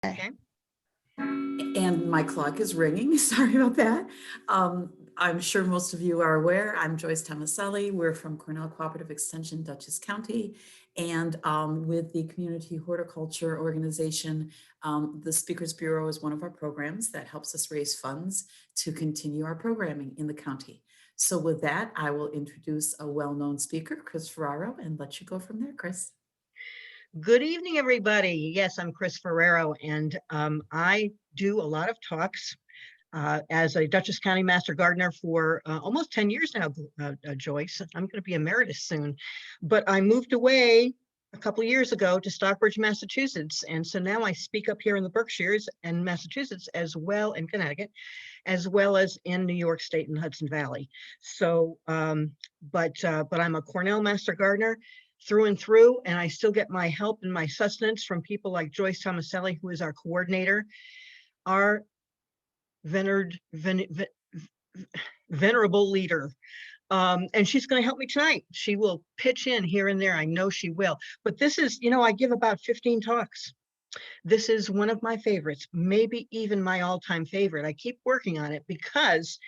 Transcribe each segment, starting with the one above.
Okay. And my clock is ringing. Sorry about that. I'm sure most of you are aware. I'm Joyce Tomaselli. We're from Cornell Cooperative Extension, Dutchess County. And with the Community Horticulture Organization, the Speakers Bureau is one of our programs that helps us raise funds to continue our programming in the county. So with that, I will introduce a well-known speaker, Chris Ferrero, and let you go from there, Chris. Good evening, everybody. Yes, I'm Chris Ferrero, and I do a lot of talks as a Dutchess County Master Gardener for almost 10 years now, Joyce. I'm going to be emeritus soon, but I moved away a couple of years ago to Stockbridge, Massachusetts, and so now I speak up here in the Berkshires and Massachusetts, as well in Connecticut, as well as in New York State and Hudson Valley. So, but I'm a Cornell Master Gardener through and through, and I still get my help and my sustenance from people like Joyce Tomaselli, who is our coordinator, our venerable leader. And she's going to help me tonight. She will pitch in here and there. I know she will. But this is, you know, I give about 15 talks. This is one of my favorites, maybe even my all-time favorite. I keep working on it because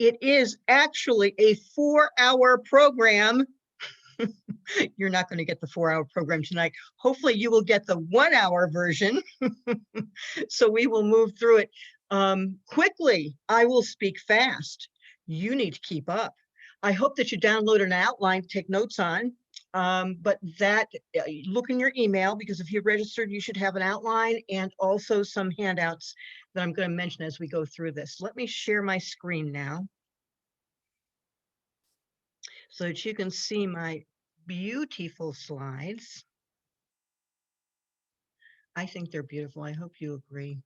it is actually a 4-hour program. You're not going to get the 4-hour program tonight. Hopefully you will get the 1-hour version. So we will move through it quickly. I will speak fast. You need to keep up. I hope that you download an outline to take notes on, but that look in your email, because if you're registered, you should have an outline and also some handouts that I'm going to mention as we go through this. Let me share my screen now so that you can see my beautiful slides. I think they're beautiful. I hope you agree.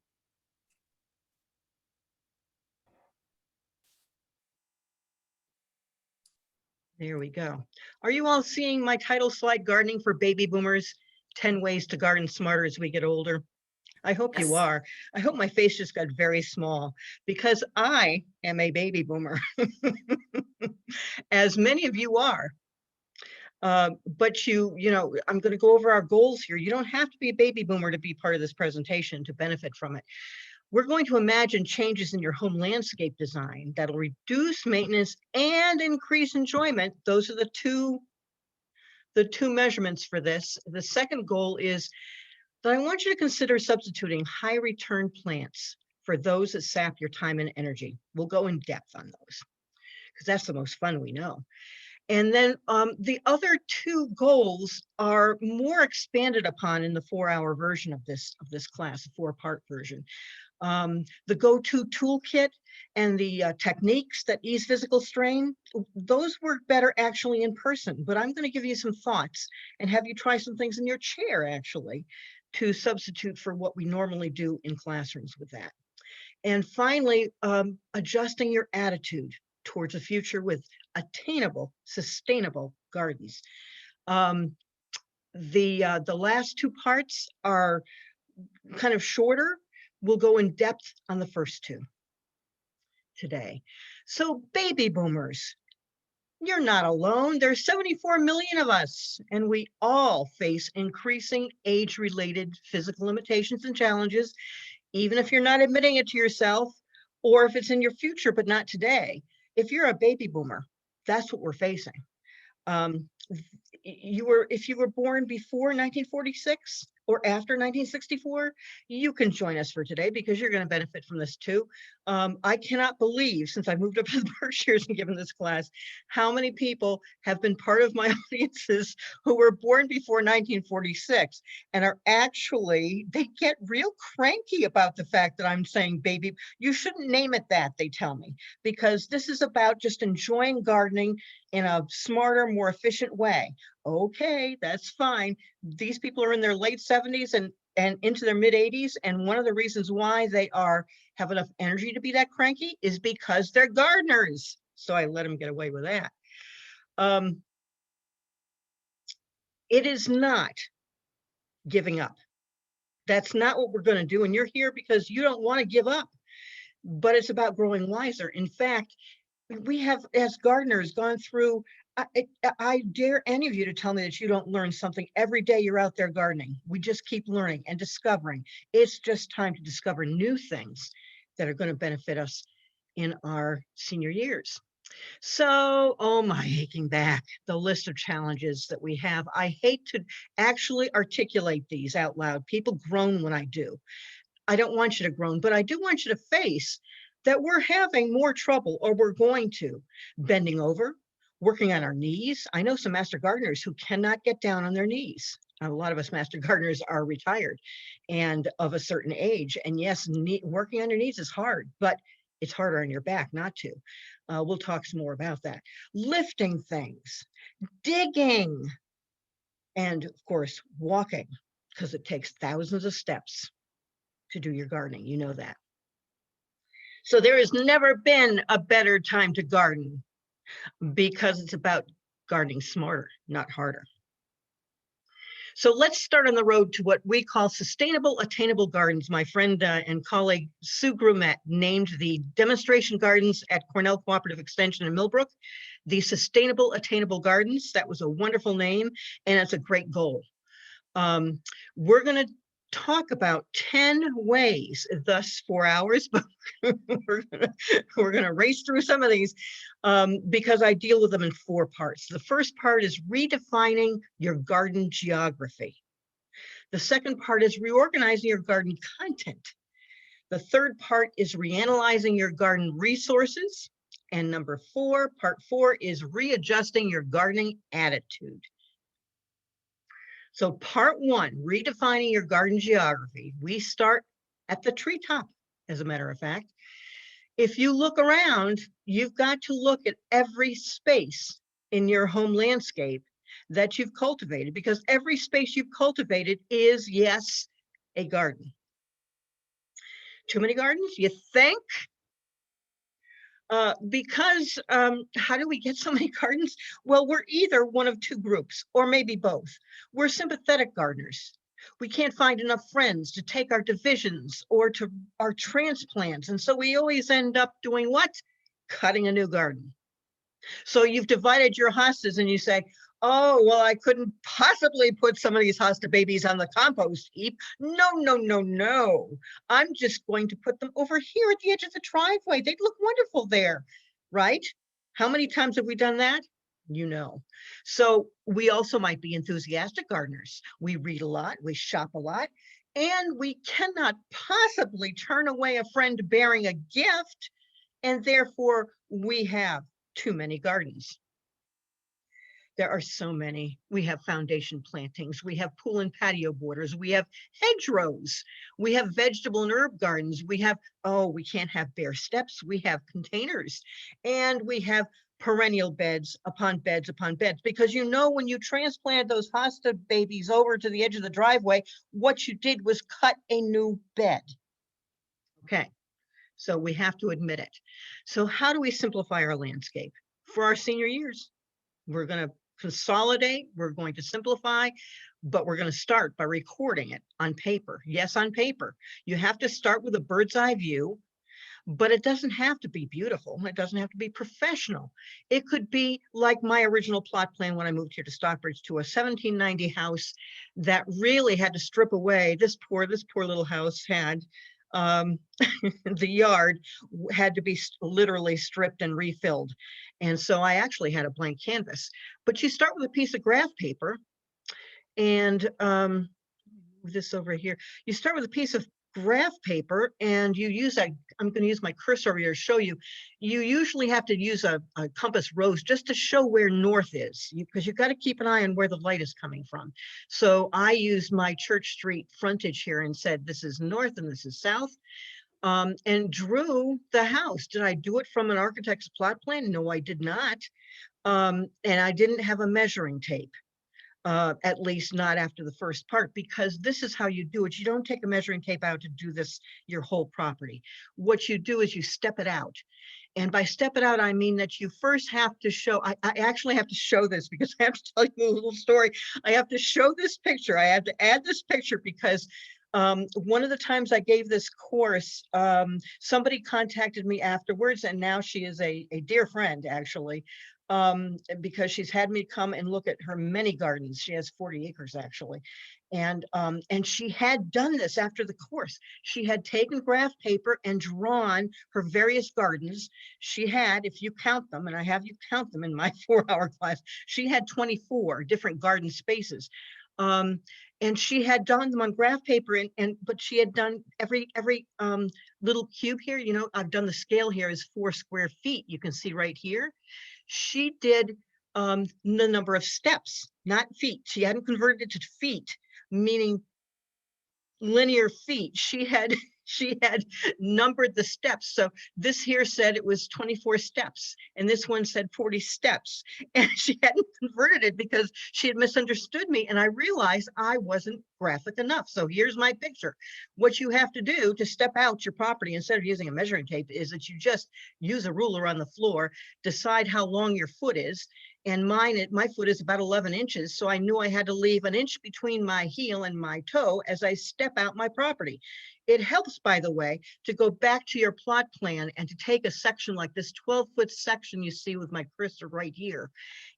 There we go. Are you all seeing my title slide, Gardening for Baby Boomers, 10 Ways to Garden Smarter as We Get Older? I hope you are. I hope my face just got very small because I am a baby boomer, as many of you are. But you know, I'm going to go over our goals here. You don't have to be a baby boomer to be part of this presentation to benefit from it. We're going to imagine changes in your home landscape design that'll reduce maintenance and increase enjoyment. Those are the two measurements for this. The second goal is that I want you to consider substituting high return plants for those that sap your time and energy. We'll go in depth on those because that's the most fun we know. And then the other two goals are more expanded upon in the 4-hour version of this class, a 4-part version. The go-to toolkit and the techniques that ease physical strain, those work better actually in person, but I'm going to give you some thoughts and have you try some things in your chair actually to substitute for what we normally do in classrooms with that. And finally, adjusting your attitude towards a future with attainable, sustainable gardens. The last two parts are kind of shorter. We'll go in depth on the first two today. So baby boomers, you're not alone. There's 74 million of us, and we all face increasing age-related physical limitations and challenges, even if you're not admitting it to yourself, or if it's in your future, but not today. If you're a baby boomer, that's what we're facing. If you were born before 1946 or after 1964, you can join us for today because you're going to benefit from this too. I cannot believe, since I moved up to the Berkshires and given this class, how many people have been part of my audiences who were born before 1946 and are actually, they get real cranky about the fact that I'm saying baby. You shouldn't name it that, they tell me, because this is about just enjoying gardening in a smarter, more efficient way. Okay, that's fine. These people are in their late 70s and into their mid 80s. And one of the reasons why they have enough energy to be that cranky is because they're gardeners. So I let them get away with that. It is not giving up. That's not what we're going to do. And you're here because you don't want to give up, but it's about growing wiser. In fact, we have, as gardeners, gone through I dare any of you to tell me that you don't learn something every day you're out there gardening. We just keep learning and discovering. It's just time to discover new things that are going to benefit us in our senior years. So, oh my aching back, the list of challenges that we have. I hate to actually articulate these out loud. People groan when I do. I don't want you to groan, but I do want you to face that we're having more trouble, or we're going to, bending over, working on our knees. I know some master gardeners who cannot get down on their knees. A lot of us master gardeners are retired and of a certain age. And yes, working on your knees is hard, but it's harder on your back not to. We'll talk some more about that. Lifting things, digging, and of course, walking, because it takes thousands of steps to do your gardening. You know that. So there has never been a better time to garden, because it's about gardening smarter, not harder. So let's start on the road to what we call sustainable attainable gardens. My friend and colleague Sue Grumet named the demonstration gardens at Cornell Cooperative Extension in Millbrook the sustainable attainable gardens. That was a wonderful name, and it's a great goal. We're going to talk about 10 ways, thus 4 hours, but we're gonna race through some of these because I deal with them in 4 parts. The first part is redefining your garden geography. The second part is reorganizing your garden content. The third part is reanalyzing your garden resources. And number 4, part 4, is readjusting your gardening attitude. So part 1, redefining your garden geography. We start at the treetop, as a matter of fact. If you look around, you've got to look at every space in your home landscape that you've cultivated, because every space you've cultivated is, yes, a garden. Too many gardens, you think? Because how do we get so many gardens? Well, we're either one of 2 groups, or maybe both. We're sympathetic gardeners. We can't find enough friends to take our divisions or to our transplants. And so we always end up doing what? Cutting a new garden. So you've divided your hostas and you say, oh, well, I couldn't possibly put some of these hosta babies on the compost heap. No, no, no, no. I'm just going to put them over here at the edge of the driveway. They'd look wonderful there, right? How many times have we done that? You know. So we also might be enthusiastic gardeners. We read a lot, we shop a lot, and we cannot possibly turn away a friend bearing a gift, and therefore we have too many gardens. There are so many. We have foundation plantings, we have pool and patio borders, we have hedgerows, we have vegetable and herb gardens, we have, oh, we can't have bare steps, we have containers, and we have perennial beds upon beds upon beds, because you know, when you transplanted those hosta babies over to the edge of the driveway, what you did was cut a new bed. Okay, so we have to admit it. So how do we simplify our landscape for our senior years? We're going to consolidate, we're going to simplify, but we're going to start by recording it on paper. Yes, on paper. You have to start with a bird's eye view, but it doesn't have to be beautiful. It doesn't have to be professional. It could be like my original plot plan when I moved here to Stockbridge, to a 1790 house that really had to strip away. This poor little house had the yard had to be literally stripped and refilled. And so I actually had a blank canvas. But you start with a piece of graph paper, and this over here. You start with a piece of graph paper, and you use a, I'm going to use my cursor over here to show you. You usually have to use a compass rose just to show where north is, because you've got to keep an eye on where the light is coming from. So I used my Church Street frontage here and said, this is north and this is south, and drew the house. Did I do it from an architect's plot plan? No, I did not. And I didn't have a measuring tape. At least not after the first part, because this is how you do it. You don't take a measuring tape out to do this, your whole property. What you do is you step it out. And by step it out, I mean that you first have to show, I actually have to show this because I have to tell you a little story. I have to show this picture. I have to add this picture because one of the times I gave this course, somebody contacted me afterwards, and now she is a dear friend, actually. because she's had me come and look at her many gardens. She has 40 acres actually. And she had done this after the course. She had taken graph paper and drawn her various gardens. She had, if you count them, and I have you count them in my 4-hour class, she had 24 different garden spaces. And she had done them on graph paper, but she had done every little cube here. You know, I've done the scale here is 4 square feet. You can see right here. She did the number of steps, not feet. She hadn't converted it to feet, meaning linear feet. She had numbered the steps. So this here said it was 24 steps, and this one said 40 steps. And she hadn't converted it because she had misunderstood me. And I realized I wasn't graphic enough. So here's my picture. What you have to do to step out your property instead of using a measuring tape is that you just use a ruler on the floor, decide how long your foot is. And my foot is about 11 inches. So I knew I had to leave an inch between my heel and my toe as I step out my property. It helps, by the way, to go back to your plot plan and to take a section like this 12-foot section you see with my cursor right here.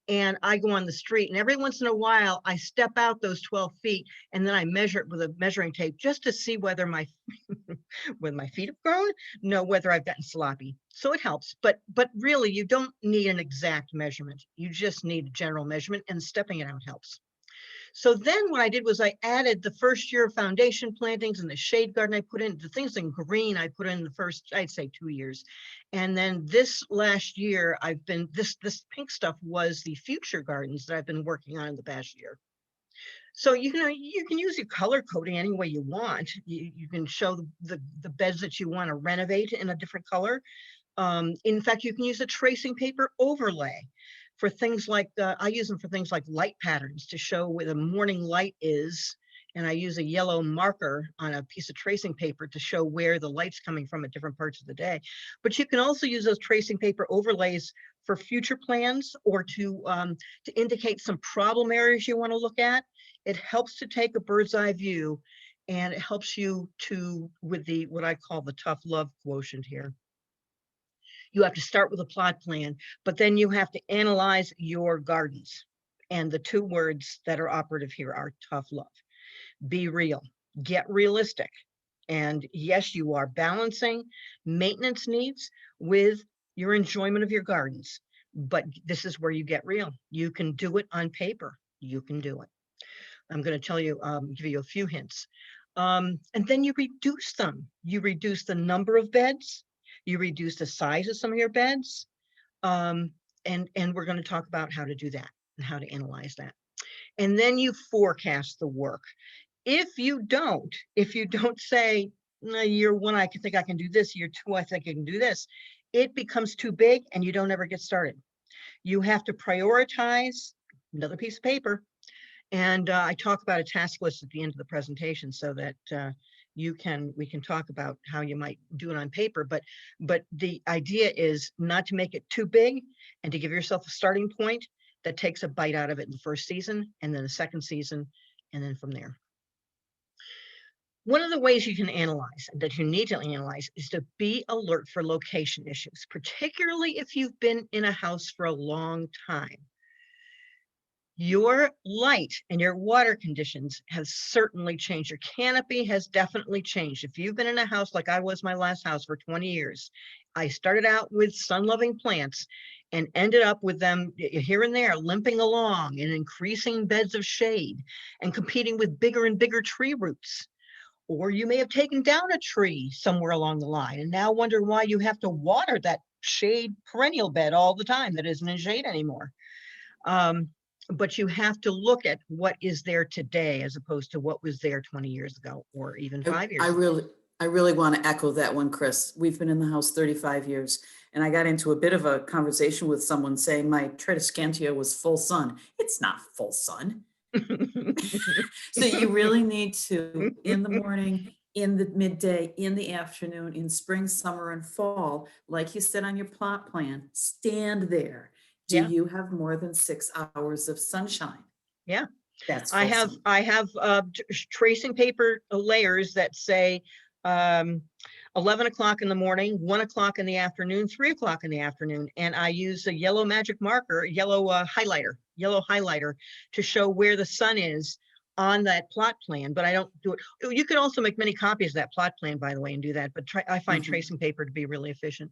And I go on the street, and every once in a while I step out those 12 feet and then I measure it with a measuring tape just to see whether my whether my feet have grown, no, whether I've gotten sloppy. So it helps, but really you don't need an exact measurement. You just need a general measurement, and stepping it out helps. So then what I did was I added the first year of foundation plantings and the shade garden I put in, the things in green I put in the first, I'd say 2 years. And then this last year, I've been, this pink stuff was the future gardens that I've been working on in the past year. So you can use your color coding any way you want. You can show the beds that you want to renovate in a different color. In fact, you can use a tracing paper overlay for things like, I use them for things like light patterns to show where the morning light is. And I use a yellow marker on a piece of tracing paper to show where the light's coming from at different parts of the day. But you can also use those tracing paper overlays for future plans, or to indicate some problem areas you want to look at. It helps to take a bird's eye view, and it helps you with the, what I call the tough love quotient here. You have to start with a plot plan, but then you have to analyze your gardens. And the 2 words that are operative here are tough love. Be real, get realistic. And yes, you are balancing maintenance needs with your enjoyment of your gardens, but this is where you get real. You can do it on paper. You can do it. I'm going to tell you, give you a few hints. And then you reduce them. You reduce the number of beds. You reduce the size of some of your beds. And we're going to talk about how to do that and how to analyze that. And then you forecast the work. If you don't say, no, year 1, I think I can do this. Year 2, I think I can do this. It becomes too big and you don't ever get started. You have to prioritize, another piece of paper. And I talk about a task list at the end of the presentation so that we can talk about how you might do it on paper. But the idea is not to make it too big, and to give yourself a starting point that takes a bite out of it in the first season, and then the second season, and then from there. One of the ways you can analyze, that you need to analyze, is to be alert for location issues, particularly if you've been in a house for a long time. Your light and your water conditions have certainly changed. Your canopy has definitely changed. If you've been in a house like I was my last house for 20 years, I started out with sun-loving plants and ended up with them here and there limping along in increasing beds of shade and competing with bigger and bigger tree roots. Or you may have taken down a tree somewhere along the line and now wonder why you have to water that shade perennial bed all the time that isn't in shade anymore. But you have to look at what is there today as opposed to what was there 20 years ago or even 5 years ago. I really want to echo that one, Chris. We've been in the house 35 years, and I got into a bit of a conversation with someone saying my Tradescantia was full sun. It's not full sun. So you really need to, in the morning, in the midday, in the afternoon, in spring, summer, and fall, like you said on your plot plan, stand there. Do Yeah. you have more than 6 hours of sunshine? Yeah. That's I have tracing paper layers that say um, 11 o'clock in the morning, 1 o'clock in the afternoon, 3 o'clock in the afternoon. And I use a yellow magic marker, yellow highlighter to show where the sun is on that plot plan, but I don't do it. You could also make many copies of that plot plan, by the way, and do that, but I find tracing paper to be really efficient.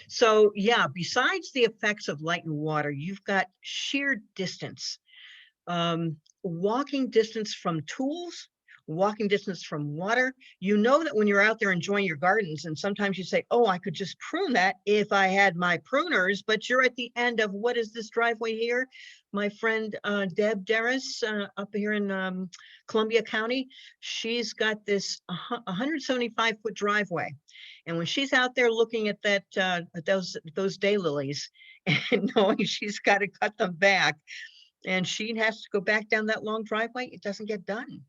So yeah, besides the effects of light and water, you've got sheer distance, walking distance from tools, walking distance from water. You know that when you're out there enjoying your gardens, and sometimes you say, oh, I could just prune that if I had my pruners, but you're at the end of, what is this driveway here? My friend Deb Darris up here in Columbia County, she's got this 175-foot driveway. And when she's out there looking at that, those daylilies and knowing she's got to cut them back, and she has to go back down that long driveway, it doesn't get done.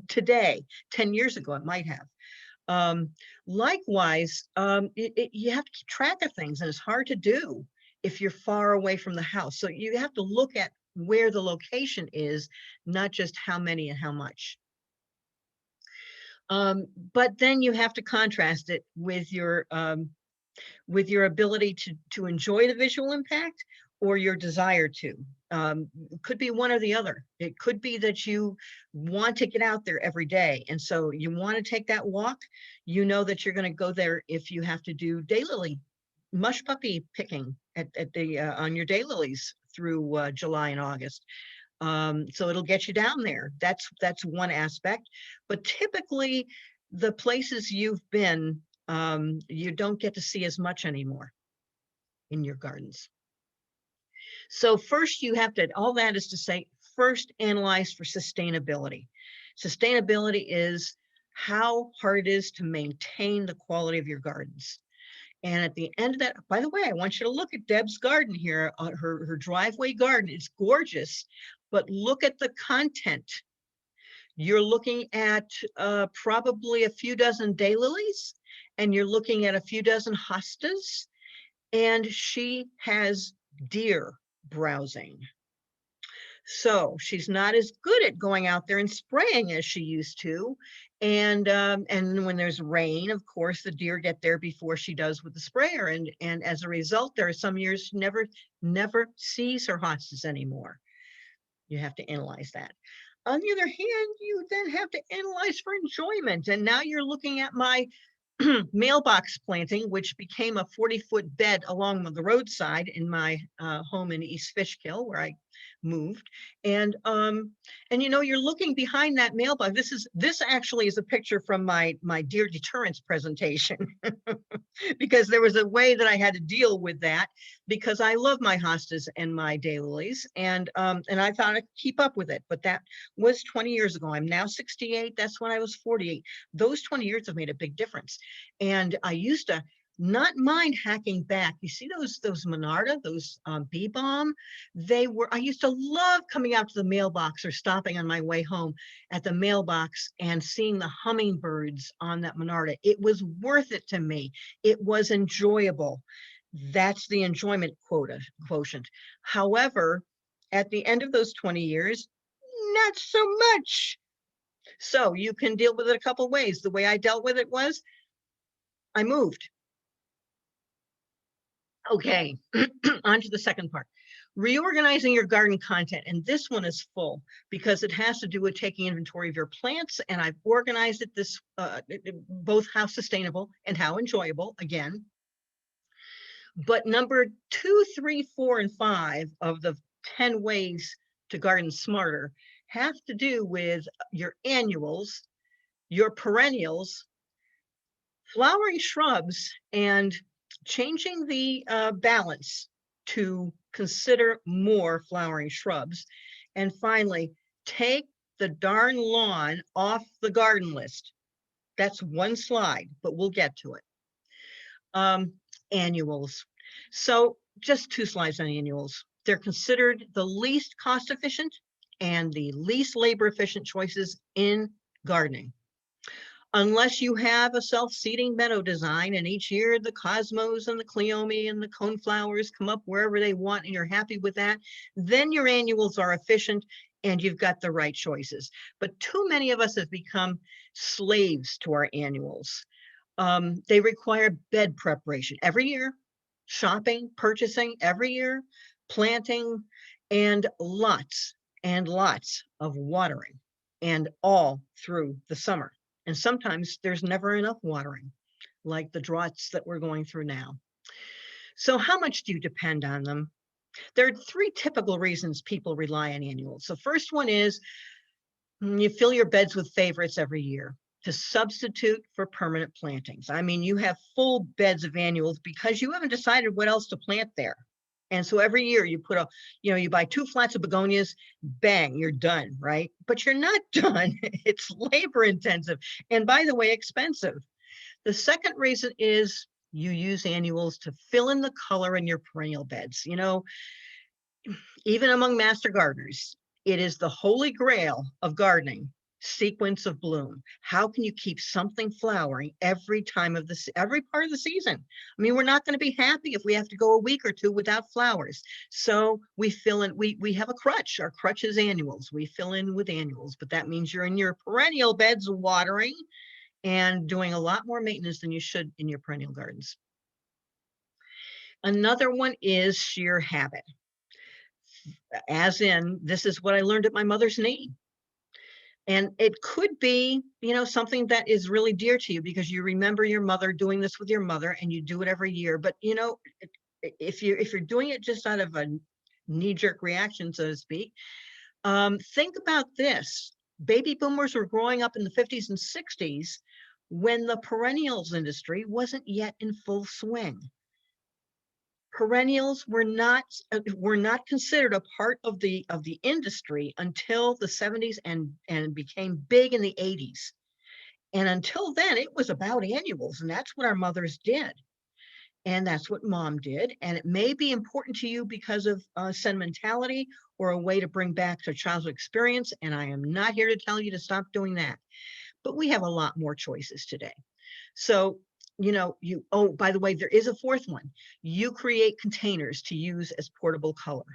Today, 10 years ago, it might have. Likewise, you have to keep track of things, and it's hard to do if you're far away from the house. So you have to look at where the location is, not just how many and how much. But then you have to contrast it with your ability to enjoy the visual impact, or your desire to. Could be one or the other. It could be that you want to get out there every day, and so you want to take that walk. You know that you're going to go there if you have to do daylily mush puppy picking at the on your daylilies through July and August. So it'll get you down there. That's one aspect. But typically, the places you've been, you don't get to see as much anymore in your gardens. So first you have to, all that is to say, first analyze for sustainability. Sustainability is how hard it is to maintain the quality of your gardens. And at the end of that, by the way, I want you to look at Deb's garden here, her driveway garden. It's gorgeous, but look at the content. You're looking at probably a few dozen daylilies, and you're looking at a few dozen hostas, and she has deer browsing. So she's not as good at going out there and spraying as she used to. And when there's rain, of course, the deer get there before she does with the sprayer. And as a result, there are some years she never sees her hostas anymore. You have to analyze that. On the other hand, you then have to analyze for enjoyment. And now you're looking at my mailbox planting, which became a 40-foot bed along the roadside in my home in East Fishkill, where I moved. And you know, you're looking behind that mailbox. This actually is a picture from my deer deterrence presentation, because there was a way that I had to deal with that, because I love my hostas and my daylilies, and I thought I'd keep up with it. But that was 20 years ago. I'm now 68. That's when I was 48. Those 20 years have made a big difference. And I used to not mind hacking back. You see those Monarda, those bee balm? I used to love coming out to the mailbox or stopping on my way home at the mailbox and seeing the hummingbirds on that Monarda. It was worth it to me. It was enjoyable. That's the enjoyment quotient. However, at the end of those 20 years, not so much. So you can deal with it a couple ways. The way I dealt with it was I moved. Okay, on to the second part. Reorganizing your garden content. And this one is full because it has to do with taking inventory of your plants. And I've organized it this, both how sustainable and how enjoyable, again. But number 2, 3, 4, and 5 of the 10 ways to garden smarter have to do with your annuals, your perennials, flowering shrubs, and changing the balance to consider more flowering shrubs. And finally, take the darn lawn off the garden list. That's one slide, but we'll get to it. Annuals. So just 2 slides on annuals. They're considered the least cost efficient and the least labor efficient choices in gardening. Unless you have a self-seeding meadow design and each year the cosmos and the cleome and the coneflowers come up wherever they want and you're happy with that, then your annuals are efficient and you've got the right choices. But too many of us have become slaves to our annuals. They require bed preparation every year, shopping, purchasing every year, planting, and lots of watering, and all through the summer. And sometimes there's never enough watering, like the droughts that we're going through now. So how much do you depend on them? There are three typical reasons people rely on annuals. The first one is you fill your beds with favorites every year to substitute for permanent plantings. I mean, you have full beds of annuals because you haven't decided what else to plant there. And so every year you put you buy 2 flats of begonias, bang, you're done, right? But you're not done. It's labor intensive. And by the way, expensive. The second reason is you use annuals to fill in the color in your perennial beds. Even among master gardeners, it is the holy grail of gardening, sequence of bloom. How can you keep something flowering every part of the season? I mean, we're not going to be happy if we have to go a week or two without flowers. So we fill in, we have a crutch. Our crutch is annuals. We fill in with annuals, but that means you're in your perennial beds watering and doing a lot more maintenance than you should in your perennial gardens. Another one is sheer habit. As in, this is what I learned at my mother's knee. And it could be, something that is really dear to you because you remember your mother doing this with your mother and you do it every year. But, if you're doing it just out of a knee-jerk reaction, so to speak, think about this. Baby boomers were growing up in the 50s and 60s when the perennials industry wasn't yet in full swing. Perennials were not considered a part of the industry until the 70s and became big in the 80s. And until then, it was about annuals, and that's what our mothers did. And that's what mom did. And it may be important to you because of sentimentality or a way to bring back their childhood experience. And I am not here to tell you to stop doing that. But we have a lot more choices today. So, by the way, there is a fourth one. You create containers to use as portable color,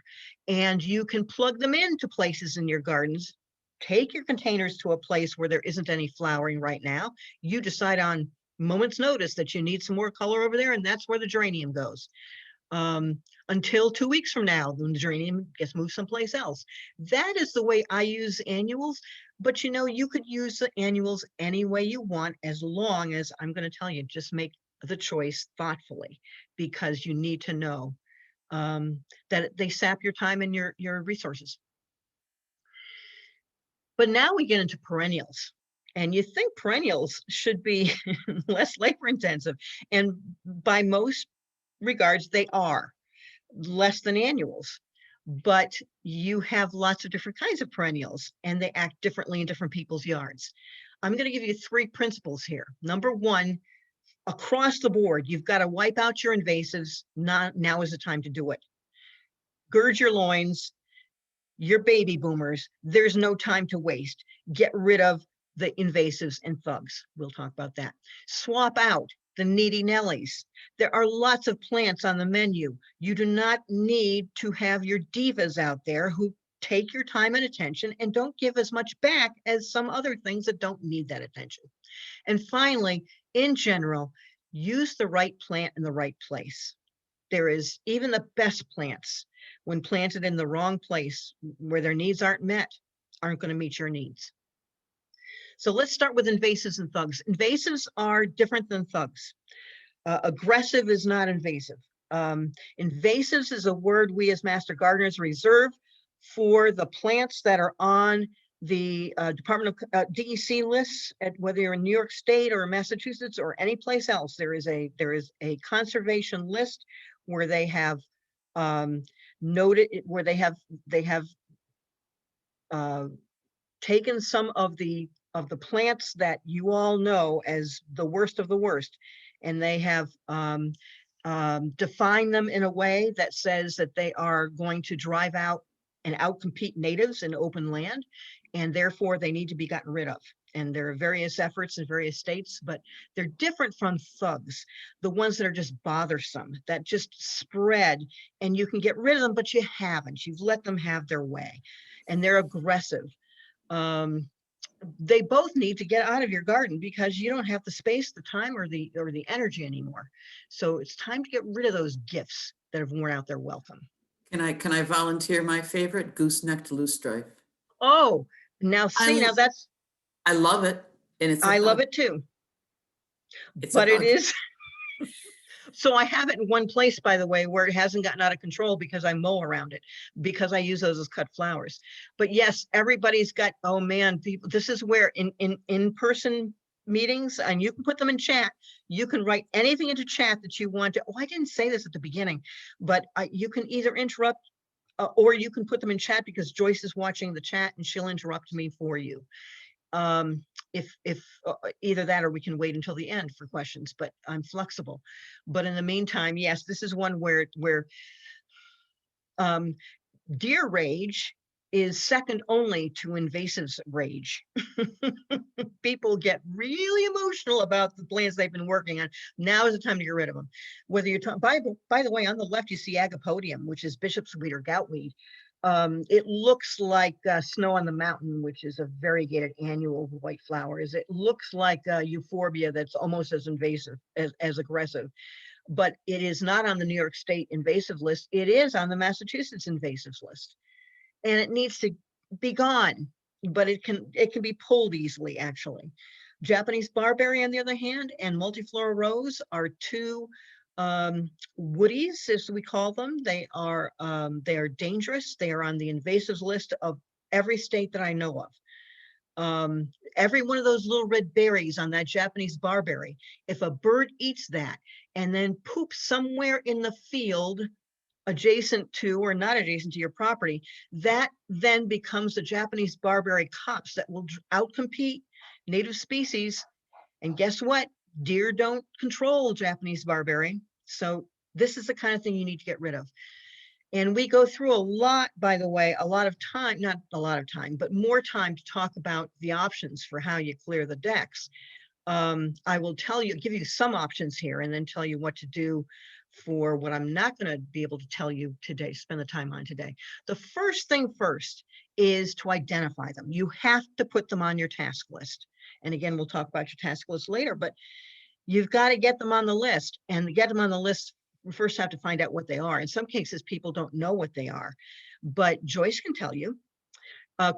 and you can plug them into places in your gardens. Take your containers to a place where there isn't any flowering right now. You decide on moment's notice that you need some more color over there, and that's where the geranium goes. Until 2 weeks from now, when the geranium gets moved someplace else. That is the way I use annuals. But you could use the annuals any way you want, as long as, I'm going to tell you, just make the choice thoughtfully, because you need to know that they sap your time and your resources. But now we get into perennials. And you think perennials should be less labor intensive. And by most regards, they are less than annuals. But you have lots of different kinds of perennials, and they act differently in different people's yards. I'm going to give you 3 principles here. Number 1, across the board, you've got to wipe out your invasives. Now is the time to do it. Gird your loins. You're baby boomers. There's no time to waste. Get rid of the invasives and thugs. We'll talk about that. Swap out the needy Nellies. There are lots of plants on the menu. You do not need to have your divas out there who take your time and attention and don't give as much back as some other things that don't need that attention. And finally, in general, use the right plant in the right place. There is even the best plants, when planted in the wrong place where their needs aren't met, aren't going to meet your needs. So let's start with invasives and thugs. Invasives are different than thugs. Aggressive is not invasive. Invasives is a word we as master gardeners reserve for the plants that are on the Department of DEC lists, whether you're in New York State or Massachusetts or any place else. There is a conservation list where they have noted, where they have taken some of the plants that you all know as the worst of the worst, and they have defined them in a way that says that they are going to drive out and outcompete natives in open land, and therefore they need to be gotten rid of. and there are various efforts in various states, but they're different from thugs, the ones that are just bothersome, that just spread, and you can get rid of them, but you haven't. You've let them have their way, and they're aggressive. They both need to get out of your garden because you don't have the space, the time, or the energy anymore. So it's time to get rid of those gifts that have worn out their welcome. Can I volunteer my favorite, goosenecked loosestrife? Oh, now see, now that's, I love it, and it's a I love bug. it too, It's a but it bug. is. So I have it in one place, by the way, where it hasn't gotten out of control because I mow around it, because I use those as cut flowers. But yes, everybody's got, oh man, people, this is where in-person meetings, and you can put them in chat. You can write anything into chat that you want to. Oh, I didn't say this at the beginning, but you can either interrupt or you can put them in chat because Joyce is watching the chat and she'll interrupt me for you. If either that or we can wait until the end for questions, but I'm flexible. But in the meantime, yes, this is one where deer rage is second only to invasives rage. People get really emotional about the plants they've been working on. Now is the time to get rid of them. Whether you're talking, by the way, on the left, you see agapodium, which is bishop's weed or goutweed. It looks like snow on the mountain, which is a variegated annual white flowers. It looks like euphorbia that's almost as invasive, as aggressive, but it is not on the New York State invasive list. It is on the Massachusetts invasives list, and it needs to be gone, but it can be pulled easily, actually. Japanese barberry, on the other hand, and multiflora rose are two woodies, as we call them. They are dangerous. They are on the invasives list of every state that I know of. Every one of those little red berries on that Japanese barberry, if a bird eats that and then poops somewhere in the field adjacent to or not adjacent to your property, that then becomes the Japanese barberry copse that will outcompete native species. And guess what? Deer don't control Japanese barberry. So this is the kind of thing you need to get rid of. And we go through a lot, by the way, a lot of time, not a lot of time, but more time to talk about the options for how you clear the decks. I will give you some options here and then tell you what to do for what I'm not going to be able to tell you today, spend the time on today. The first thing first is to identify them. You have to put them on your task list. And again, we'll talk about your task list later, but you've got to get them on the list, and to get them on the list, we first have to find out what they are. In some cases, people don't know what they are, but Joyce can tell you.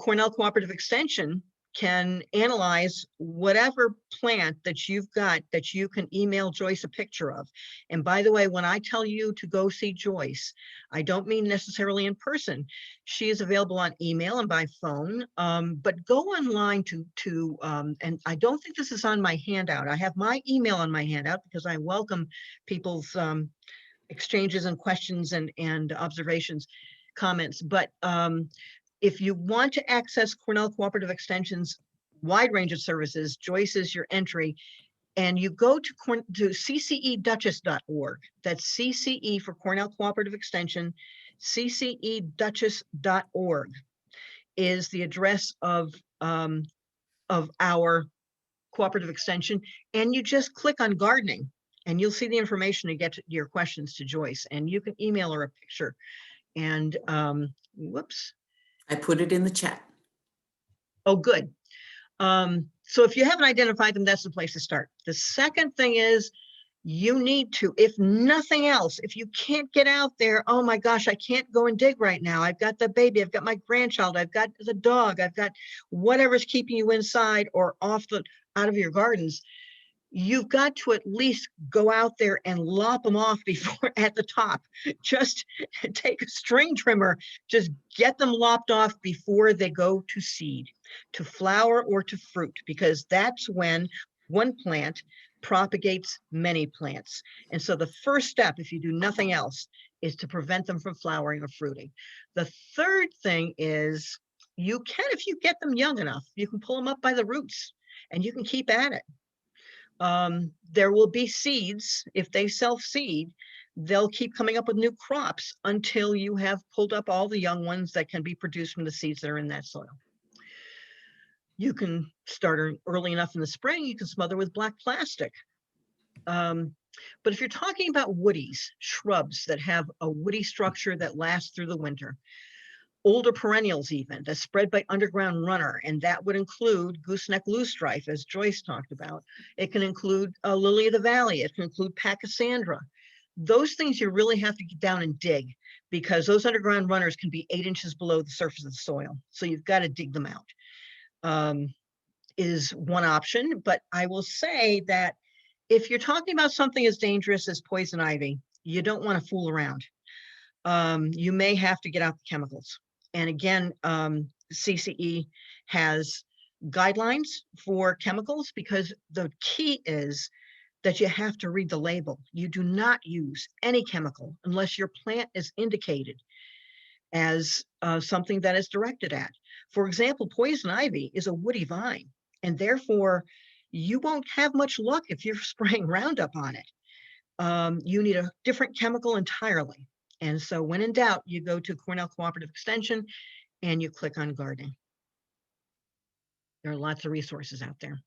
Cornell Cooperative Extension can analyze whatever plant that you've got that you can email Joyce a picture of. And by the way, when I tell you to go see Joyce, I don't mean necessarily in person. She is available on email and by phone, but go online and I don't think this is on my handout. I have my email on my handout because I welcome people's exchanges and questions and observations, comments, but if you want to access Cornell Cooperative Extension's wide range of services, Joyce is your entry, and you go to CCEDC.org. That's CCE for Cornell Cooperative Extension. CCEDC.org is the address of our cooperative extension, and you just click on gardening, and you'll see the information to get to your questions to Joyce, and you can email her a picture. And whoops. I put it in the chat. Oh, good. So if you haven't identified them, that's the place to start. The second thing is you need to, if nothing else, if you can't get out there, oh my gosh, I can't go and dig right now. I've got the baby, I've got my grandchild, I've got the dog, I've got whatever's keeping you inside or out of your gardens. You've got to at least go out there and lop them off before at the top. Just take a string trimmer, just get them lopped off before they go to seed, to flower, or to fruit, because that's when one plant propagates many plants. And so the first step, if you do nothing else, is to prevent them from flowering or fruiting. The third thing is you can, if you get them young enough, you can pull them up by the roots and you can keep at it. There will be seeds. If they self-seed, they'll keep coming up with new crops until you have pulled up all the young ones that can be produced from the seeds that are in that soil. You can start early enough in the spring, you can smother with black plastic. But if you're talking about woodies, shrubs that have a woody structure that lasts through the winter, older perennials even, that's spread by underground runner, and that would include gooseneck loosestrife, as Joyce talked about. It can include lily of the valley. It can include pachysandra. Those things you really have to get down and dig, because those underground runners can be 8 inches below the surface of the soil. So you've got to dig them out. Is one option, but I will say that if you're talking about something as dangerous as poison ivy, you don't want to fool around. You may have to get out the chemicals. And again, CCE has guidelines for chemicals, because the key is that you have to read the label. You do not use any chemical unless your plant is indicated as something that is directed at. For example, poison ivy is a woody vine, and therefore you won't have much luck if you're spraying Roundup on it. You need a different chemical entirely. And so when in doubt, you go to Cornell Cooperative Extension and you click on gardening. There are lots of resources out there.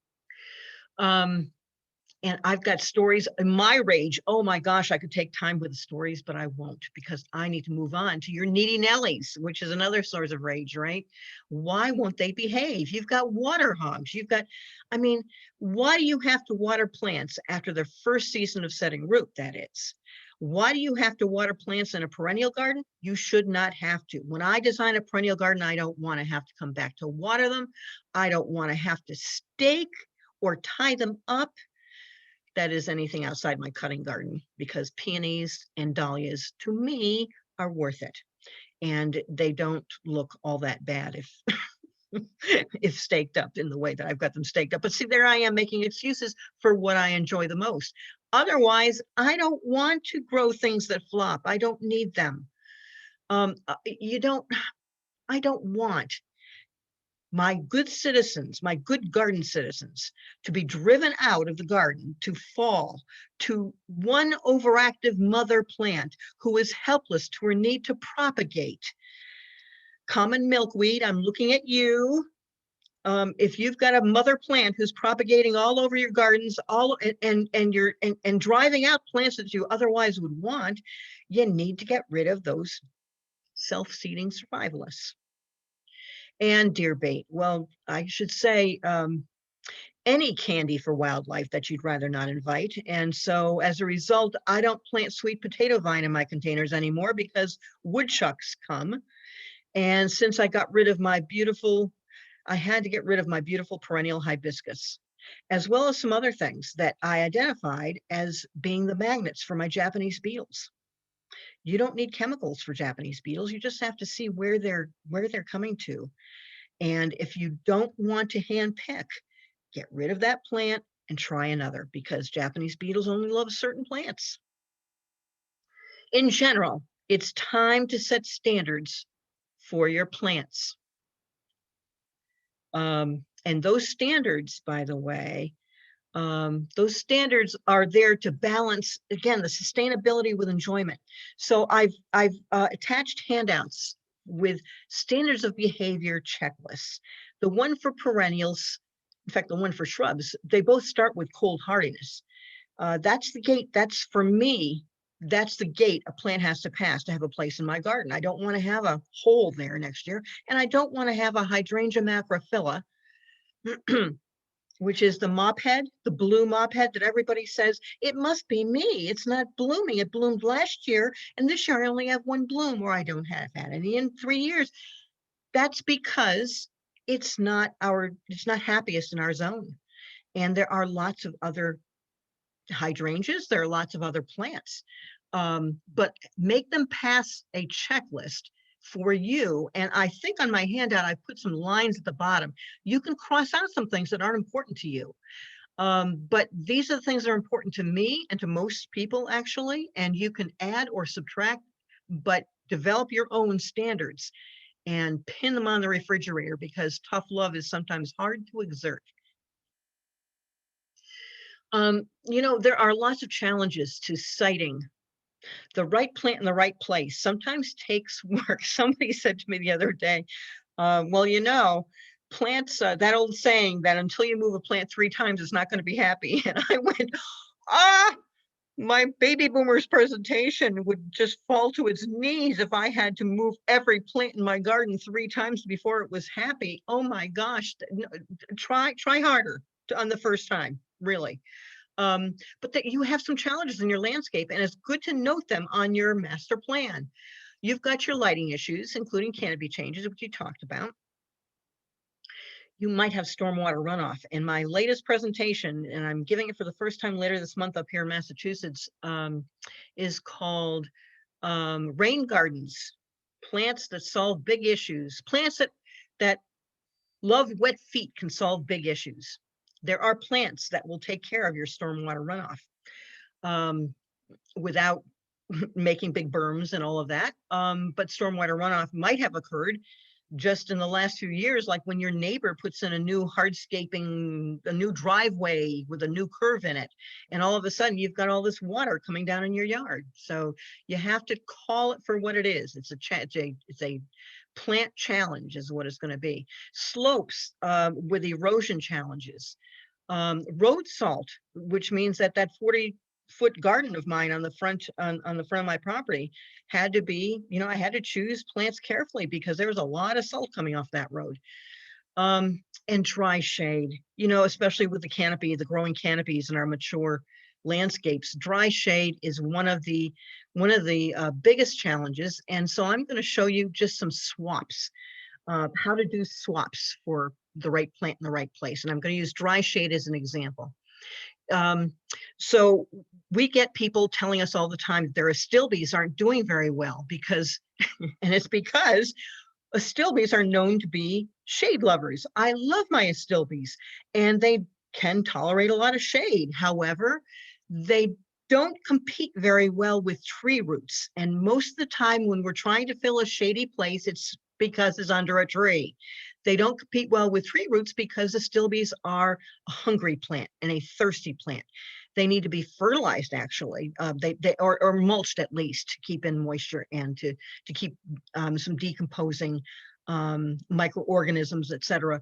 And I've got stories in my rage. Oh my gosh, I could take time with the stories, but I won't, because I need to move on to your needy Nellies, which is another source of rage, right? Why won't they behave? You've got water hogs. You've got, I mean, why do you have to water plants after their first season of setting root, that is? Why do you have to water plants in a perennial garden? You should not have to. When I design a perennial garden, I don't want to have to come back to water them. I don't want to have to stake or tie them up. That is anything outside my cutting garden, because peonies and dahlias to me are worth it. And they don't look all that bad if if staked up in the way that I've got them staked up. But see, there I am making excuses for what I enjoy the most. Otherwise, I don't want to grow things that flop. I don't need them. I don't want my good citizens, my good garden citizens, to be driven out of the garden, to fall to one overactive mother plant who is helpless to her need to propagate. Common milkweed, I'm looking at you. If you've got a mother plant who's propagating all over your gardens, and driving out plants that you otherwise would want, you need to get rid of those self-seeding survivalists. And deer bait. Well, I should say any candy for wildlife that you'd rather not invite. And so as a result, I don't plant sweet potato vine in my containers anymore, because woodchucks come. And since I got rid of my beautiful, I had to get rid of my beautiful perennial hibiscus, as well as some other things that I identified as being the magnets for my Japanese beetles. You don't need chemicals for Japanese beetles. You just have to see where they're coming to. And if you don't want to hand pick, get rid of that plant and try another, because Japanese beetles only love certain plants. In general, it's time to set standards for your plants. And those standards, by the way, those standards are there to balance, again, the sustainability with enjoyment. So I've attached handouts with standards of behavior checklists. The one for perennials, in fact, the one for shrubs, they both start with cold hardiness. That's the gate. That's, for me, that's the gate a plant has to pass to have a place in my garden. I don't want to have a hole there next year, and I don't want to have a hydrangea macrophylla which is the mop head, the blue mop head that everybody says, it must be me. It's not blooming. It bloomed last year, and this year I only have one bloom, or I don't have had any in 3 years. That's because it's not happiest in our zone. And there are lots of other hydrangeas. There are lots of other plants. But make them pass a checklist for you. And I think on my handout, I put some lines at the bottom. You can cross out some things that aren't important to you. But these are the things that are important to me and to most people, actually. And you can add or subtract, but develop your own standards and pin them on the refrigerator, because tough love is sometimes hard to exert. There are lots of challenges to siting the right plant in the right place. Sometimes takes work. Somebody said to me the other day, well, plants, that old saying that until you move a plant 3 times, it's not going to be happy. And I went, ah, my baby boomers presentation would just fall to its knees if I had to move every plant in my garden 3 times before it was happy. Oh my gosh, try harder on the first time, really. But that you have some challenges in your landscape, and it's good to note them on your master plan. You've got your lighting issues, including canopy changes, which you talked about. You might have stormwater runoff. In my latest presentation, and I'm giving it for the first time later this month up here in Massachusetts, is called Rain Gardens, plants that solve big issues, plants that love wet feet can solve big issues. There are plants that will take care of your stormwater runoff without making big berms and all of that. But stormwater runoff might have occurred just in the last few years, like when your neighbor puts in a new hardscaping, a new driveway with a new curve in it, and all of a sudden you've got all this water coming down in your yard. So you have to call it for what it is. It's a plant challenge is what it's going to be. Slopes with erosion challenges. Road salt, which means that 40-foot garden of mine on the front of my property had to be, I had to choose plants carefully because there was a lot of salt coming off that road. And dry shade, especially with the growing canopies in our mature landscapes. Dry shade is one of the biggest challenges. And so I'm going to show you just some swaps, how to do swaps for the right plant in the right place. And I'm going to use dry shade as an example. So we get people telling us all the time that their astilbes aren't doing very well because, and it's because astilbes are known to be shade lovers. I love my astilbes and they can tolerate a lot of shade. However, they don't compete very well with tree roots. And most of the time when we're trying to fill a shady place, it's because it's under a tree. They don't compete well with tree roots because astilbes are a hungry plant and a thirsty plant. They need to be fertilized, actually, or mulched at least to keep in moisture and to keep some decomposing microorganisms, etc.,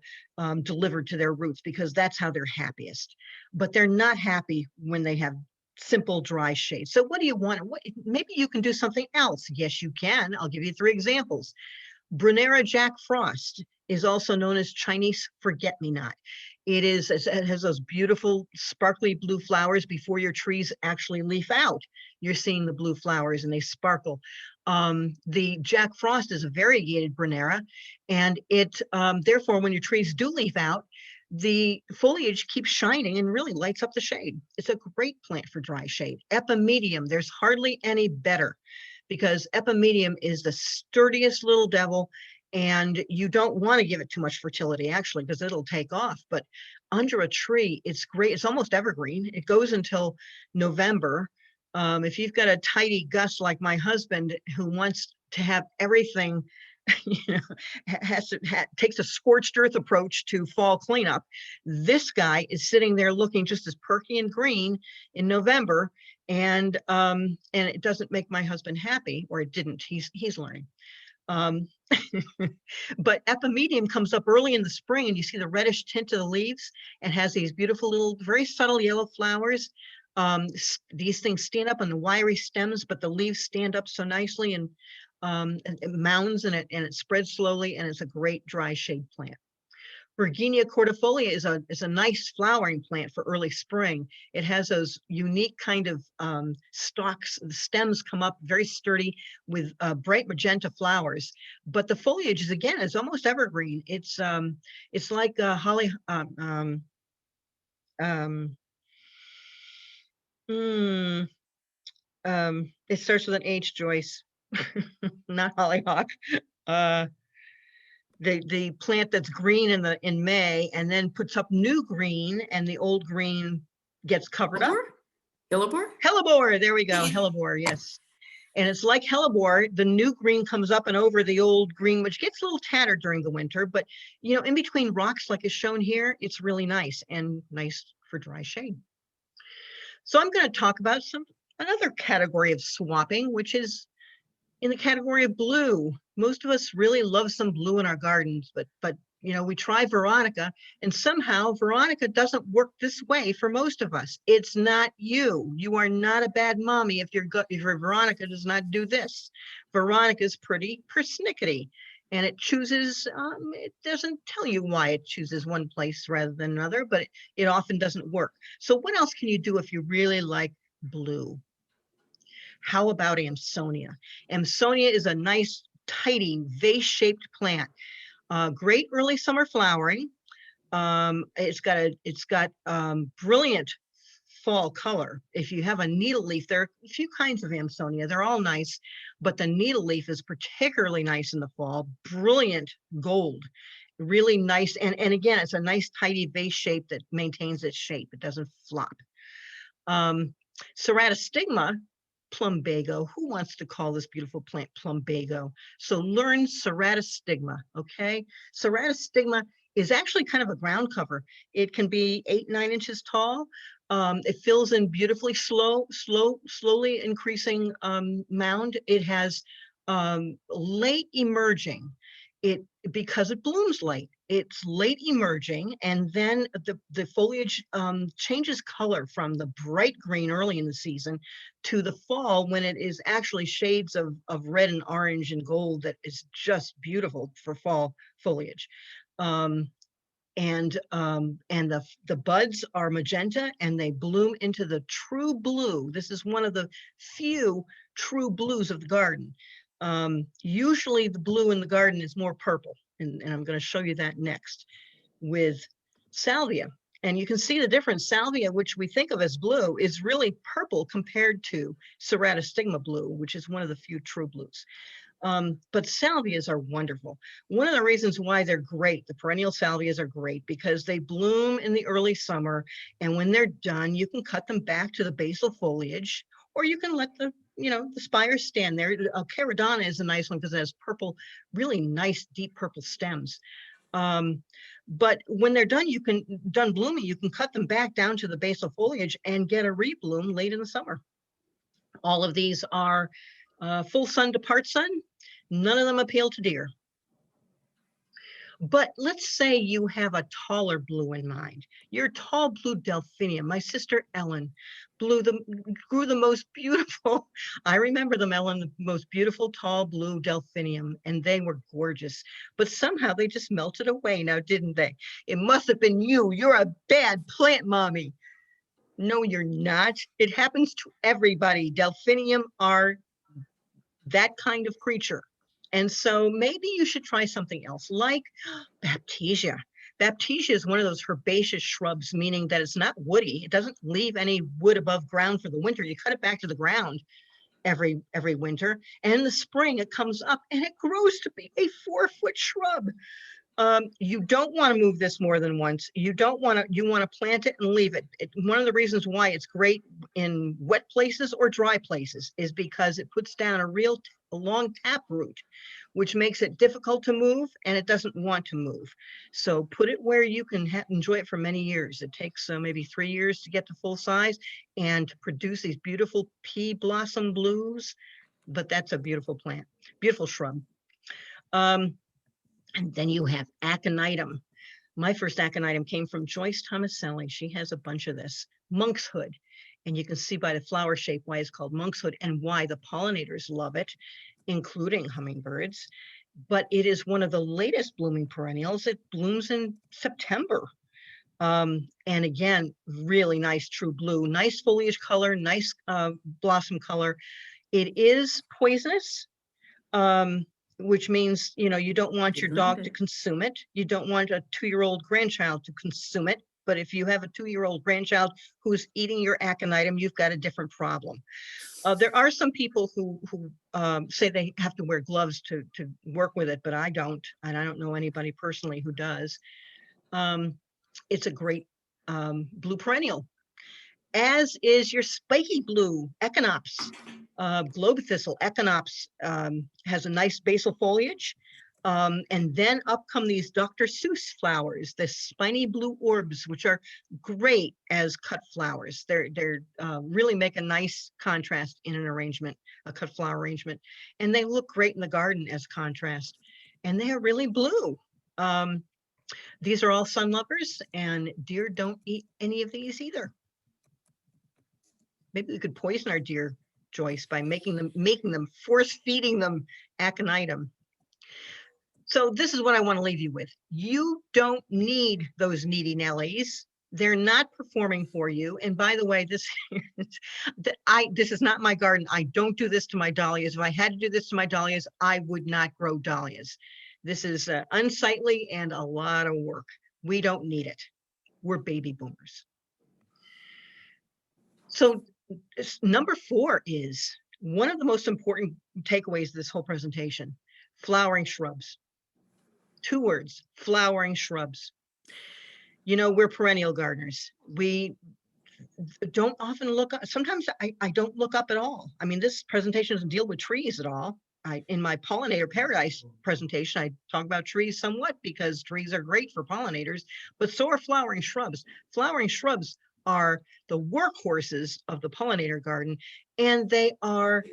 delivered to their roots, because that's how they're happiest. But they're not happy when they have simple dry shade. So what do you want? Maybe you can do something else. Yes, you can. I'll give you 3 examples. Brunera Jack Frost is also known as Chinese forget-me-not. It has those beautiful sparkly blue flowers before your trees actually leaf out. You're seeing the blue flowers and they sparkle. The Jack Frost is a variegated Brunera, and it therefore when your trees do leaf out, the foliage keeps shining and really lights up the shade. It's a great plant for dry shade. Epimedium, there's hardly any better, because epimedium is the sturdiest little devil, and you don't want to give it too much fertility, actually, because it'll take off. But under a tree, it's great. It's almost evergreen. It goes until November. If you've got a tidy Gus like my husband, who wants to have everything, takes a scorched earth approach to fall cleanup, this guy is sitting there looking just as perky and green in November. And it doesn't make my husband happy, or it didn't. He's learning. But epimedium comes up early in the spring, and you see the reddish tint of the leaves, and has these beautiful little, very subtle yellow flowers. These things stand up on the wiry stems, but the leaves stand up so nicely and it mounds, and it spreads slowly, and it's a great dry shade plant. Virginia cordifolia is a nice flowering plant for early spring. It has those unique kind of stalks. The stems come up very sturdy with bright magenta flowers, but the foliage is almost evergreen. It's like holly. It starts with an H, Joyce, not hollyhock. The plant that's green in May and then puts up new green, and the old green gets covered up. Hellebore? Hellebore, there we go, hellebore, yes. And it's like hellebore, the new green comes up and over the old green, which gets a little tattered during the winter, but in between rocks, like is shown here, it's really nice, and nice for dry shade. So I'm going to talk about another category of swapping, which is in the category of blue. Most of us really love some blue in our gardens, but You know, we try Veronica, and somehow Veronica doesn't work this way for most of us. It's not you. You are not a bad mommy if your Veronica does not do this. Veronica is pretty persnickety, and it chooses, it doesn't tell you why it chooses one place rather than another, but it often doesn't work. So what else can you do if you really like blue? How about Amsonia? Amsonia is a nice, tidy, vase-shaped plant. Great early summer flowering. It's got brilliant fall color. If you have a needle leaf, there are a few kinds of Amsonia. They're all nice, but the needle leaf is particularly nice in the fall. Brilliant gold, really nice. And again, it's a nice tidy vase shape that maintains its shape. It doesn't flop. Ceratostigma, plumbago. Who wants to call this beautiful plant plumbago? So learn ceratostigma, okay? Ceratostigma is actually kind of a ground cover. It can be 8-9 inches tall. It fills in beautifully, slowly increasing mound. It has late emerging. Because it blooms late, it's late emerging, and then the foliage changes color from the bright green early in the season to the fall when it is actually shades of red and orange and gold that is just beautiful for fall foliage. And the buds are magenta and they bloom into the true blue. This is one of the few true blues of the garden. Usually the blue in the garden is more purple, and I'm going to show you that next with salvia. And you can see the difference. Salvia, which we think of as blue, is really purple compared to ceratostigma blue, which is one of the few true blues. But salvias are wonderful. One of the reasons why they're great, the perennial salvias are great, because they bloom in the early summer, and when they're done, you can cut them back to the basal foliage, or you can let the spires stand there. Caradonna is a nice one because it has purple, really nice deep purple stems. But when they're done, done blooming, you can cut them back down to the basal foliage and get a rebloom late in the summer. All of these are full sun to part sun. None of them appeal to deer. But let's say you have a taller blue in mind. Your tall blue delphinium. My sister Ellen grew the most beautiful, I remember them, Ellen, the most beautiful tall blue delphinium, and they were gorgeous. But somehow they just melted away now, didn't they? It must have been you. You're a bad plant mommy. No, you're not. It happens to everybody. Delphinium are that kind of creature. And so maybe you should try something else like Baptisia. Baptisia is one of those herbaceous shrubs, meaning that it's not woody. It doesn't leave any wood above ground for the winter. You cut it back to the ground every winter. And in the spring, it comes up and it grows to be a 4-foot shrub. You don't want to move this more than once. You want to plant it and leave it. One of the reasons why it's great in wet places or dry places is because it puts down a long tap root, which makes it difficult to move, and it doesn't want to move. So put it where you can enjoy it for many years. It takes maybe 3 years to get to full size and to produce these beautiful pea blossom blues, but that's a beautiful plant, beautiful shrub. And then you have aconitum. My first aconitum came from Joyce Tomaselli. She has a bunch of this. Monkshood. And you can see by the flower shape why it's called monkshood and why the pollinators love it, including hummingbirds. But it is one of the latest blooming perennials. It blooms in September. And again, really nice true blue, nice foliage color, nice blossom color. It is poisonous. Which means, you don't want your dog to consume it. You don't want a 2-year-old grandchild to consume it. But if you have a 2-year-old grandchild who's eating your aconitum, you've got a different problem. There are some people who say they have to wear gloves to work with it, but I don't. And I don't know anybody personally who does. It's a great blue perennial, as is your spiky blue echinops. Globe thistle echinops has a nice basal foliage. And then up come these Dr. Seuss flowers, the spiny blue orbs, which are great as cut flowers. They're really make a nice contrast in an arrangement, a cut flower arrangement. And they look great in the garden as contrast. And they are really blue. These are all sun lovers, and deer don't eat any of these either. Maybe we could poison our deer, Joyce, by making them force feeding them aconitum. So this is what I want to leave you with. You don't need those needy Nellies. They're not performing for you. And by the way, this is not my garden. I don't do this to my dahlias. If I had to do this to my dahlias, I would not grow dahlias. This is unsightly and a lot of work. We don't need it. We're baby boomers. So number 4 is one of the most important takeaways of this whole presentation: flowering shrubs. 2 words: flowering shrubs. You know, we're perennial gardeners. We don't often look up. Sometimes I don't look up at all. I mean, this presentation doesn't deal with trees at all. In my pollinator paradise presentation, I talk about trees somewhat because trees are great for pollinators, but so are flowering shrubs. Flowering shrubs are the workhorses of the pollinator garden, and they are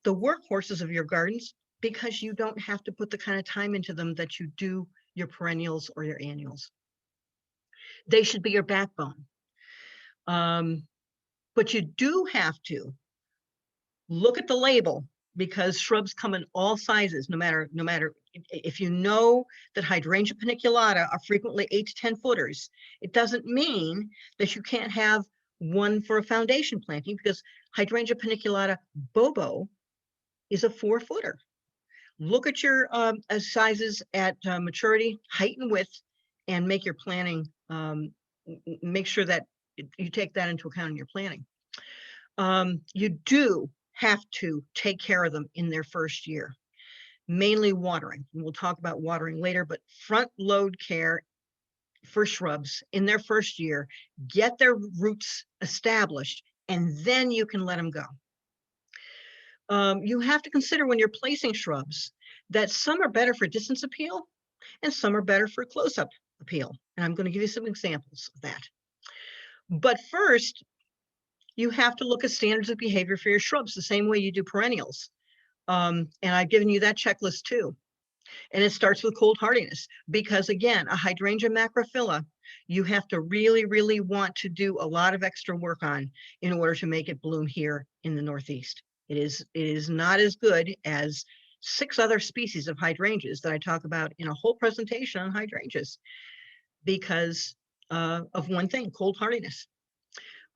the workhorses of your gardens because you don't have to put the kind of time into them that you do your perennials or your annuals. They should be your backbone. But you do have to look at the label, because shrubs come in all sizes, no matter if you know that hydrangea paniculata are frequently 8 to 10 footers, it doesn't mean that you can't have one for a foundation planting, because hydrangea paniculata bobo is a 4-footer. Look at your sizes at maturity, height and width, and make your planning, make sure that you take that into account in your planning. You do have to take care of them in their first year, mainly watering. And we'll talk about watering later, but front load care for shrubs in their first year, get their roots established, and then you can let them go. You have to consider when you're placing shrubs that some are better for distance appeal and some are better for close-up appeal. And I'm going to give you some examples of that. But first, you have to look at standards of behavior for your shrubs the same way you do perennials. And I've given you that checklist too. And it starts with cold hardiness, because again, a hydrangea macrophylla, you have to really, really want to do a lot of extra work on in order to make it bloom here in the Northeast. It is not as good as 6 other species of hydrangeas that I talk about in a whole presentation on hydrangeas, because of one thing: cold hardiness.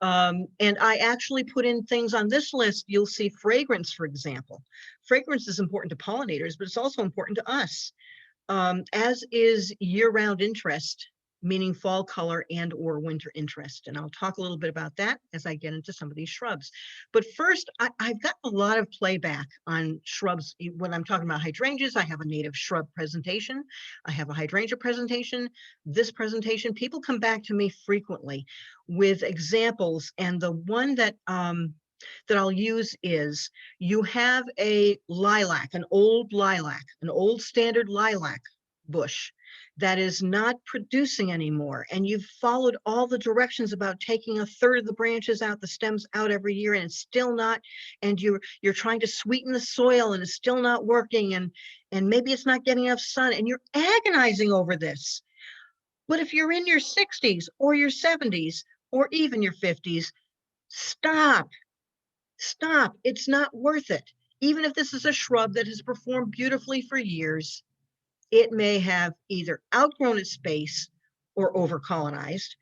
And I actually put in things on this list. You'll see fragrance, for example. Fragrance is important to pollinators, but it's also important to us, as is year-round interest, meaning fall color and or winter interest. And I'll talk a little bit about that as I get into some of these shrubs. But first, I've got a lot of playback on shrubs. When I'm talking about hydrangeas, I have a native shrub presentation. I have a hydrangea presentation. This presentation, people come back to me frequently with examples. And the one that I'll use is, you have a lilac, an old standard lilac bush that is not producing anymore, and you've followed all the directions about taking 1/3 of the branches out, the stems out every year, and it's still not, and you're trying to sweeten the soil and it's still not working, and maybe it's not getting enough sun, and you're agonizing over this. But if you're in your 60s or your 70s or even your 50s, stop. It's not worth it. Even if this is a shrub that has performed beautifully for years, it may have either outgrown its space or over-colonized,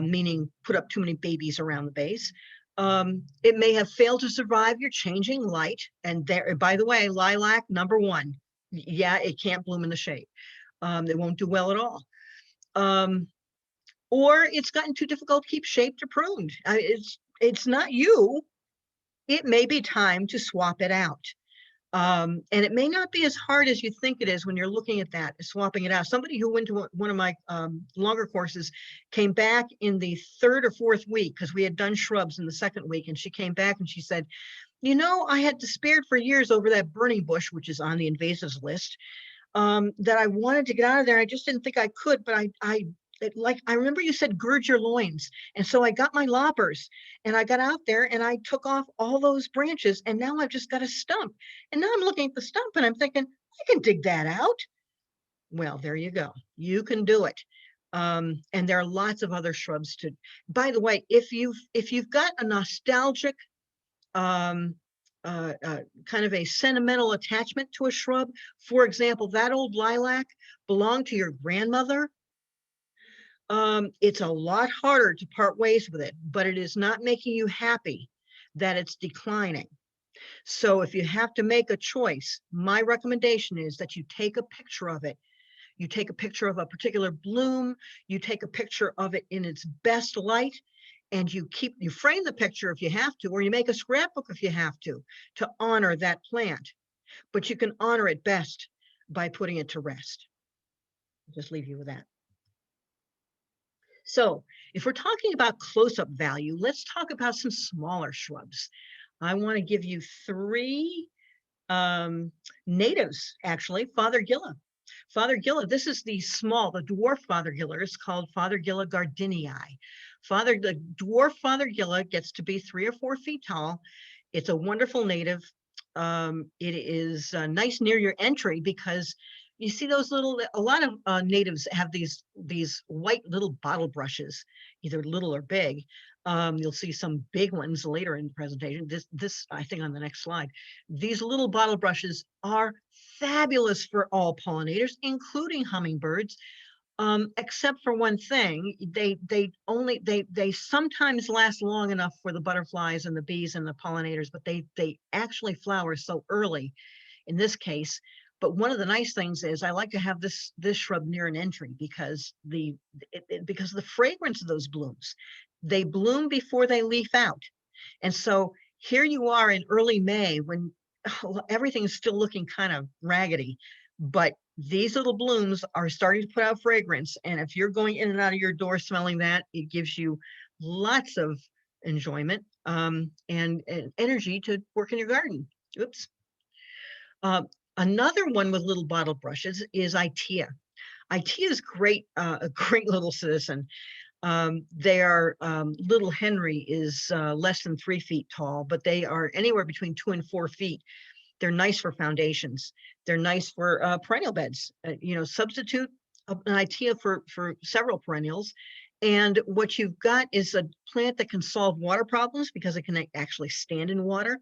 meaning put up too many babies around the base. It may have failed to survive your changing light. And there, by the way, lilac, number 1. Yeah, it can't bloom in the shade. It won't do well at all. Or it's gotten too difficult to keep shaped or pruned. It's not you. It may be time to swap it out. And it may not be as hard as you think it is when you're looking at that, swapping it out. Somebody who went to one of my longer courses came back in the 3rd or 4th week, because we had done shrubs in the 2nd week, and she came back and she said, you know, I had despaired for years over that burning bush, which is on the invasives list, that I wanted to get out of there. I just didn't think I could, but I remember you said gird your loins. And so I got my loppers and I got out there and I took off all those branches, and now I've just got a stump. And now I'm looking at the stump and I'm thinking, I can dig that out. Well, there you go. You can do it. And there are lots of other shrubs to, by the way, if you've got a nostalgic um, kind of a sentimental attachment to a shrub, for example, that old lilac belonged to your grandmother. It's a lot harder to part ways with it, but it is not making you happy that it's declining. So if you have to make a choice, my recommendation is that you take a picture of it. You take a picture of a particular bloom, you take a picture of it in its best light, and you frame the picture if you have to, or you make a scrapbook if you have to honor that plant. But you can honor it best by putting it to rest. I'll just leave you with that. So if we're talking about close-up value, let's talk about some smaller shrubs. I want to give you three natives, actually. Fothergilla. Fothergilla, this is the dwarf Fothergilla. It's called Fothergilla gardinii. The dwarf Fothergilla gets to be 3 or 4 feet tall. It's a wonderful native. It is nice near your entry because you see those a lot of natives have these white little bottle brushes, either little or big. You'll see some big ones later in the presentation. This I think on the next slide. These little bottle brushes are fabulous for all pollinators, including hummingbirds. Except for one thing, they sometimes last long enough for the butterflies and the bees and the pollinators, but they actually flower so early in this case. But one of the nice things is I like to have this shrub near an entry because because of the fragrance of those blooms. They bloom before they leaf out. And so here you are in early May when everything's still looking kind of raggedy, but these little blooms are starting to put out fragrance. And if you're going in and out of your door smelling that, it gives you lots of enjoyment and energy to work in your garden. Oops. Another one with little bottle brushes is Itea. Itea is great, a great little citizen. Little Henry is less than 3 feet tall, but they are anywhere between 2 and 4 feet. They're nice for foundations. They're nice for perennial beds. Substitute an Itea for several perennials. And what you've got is a plant that can solve water problems because it can actually stand in water.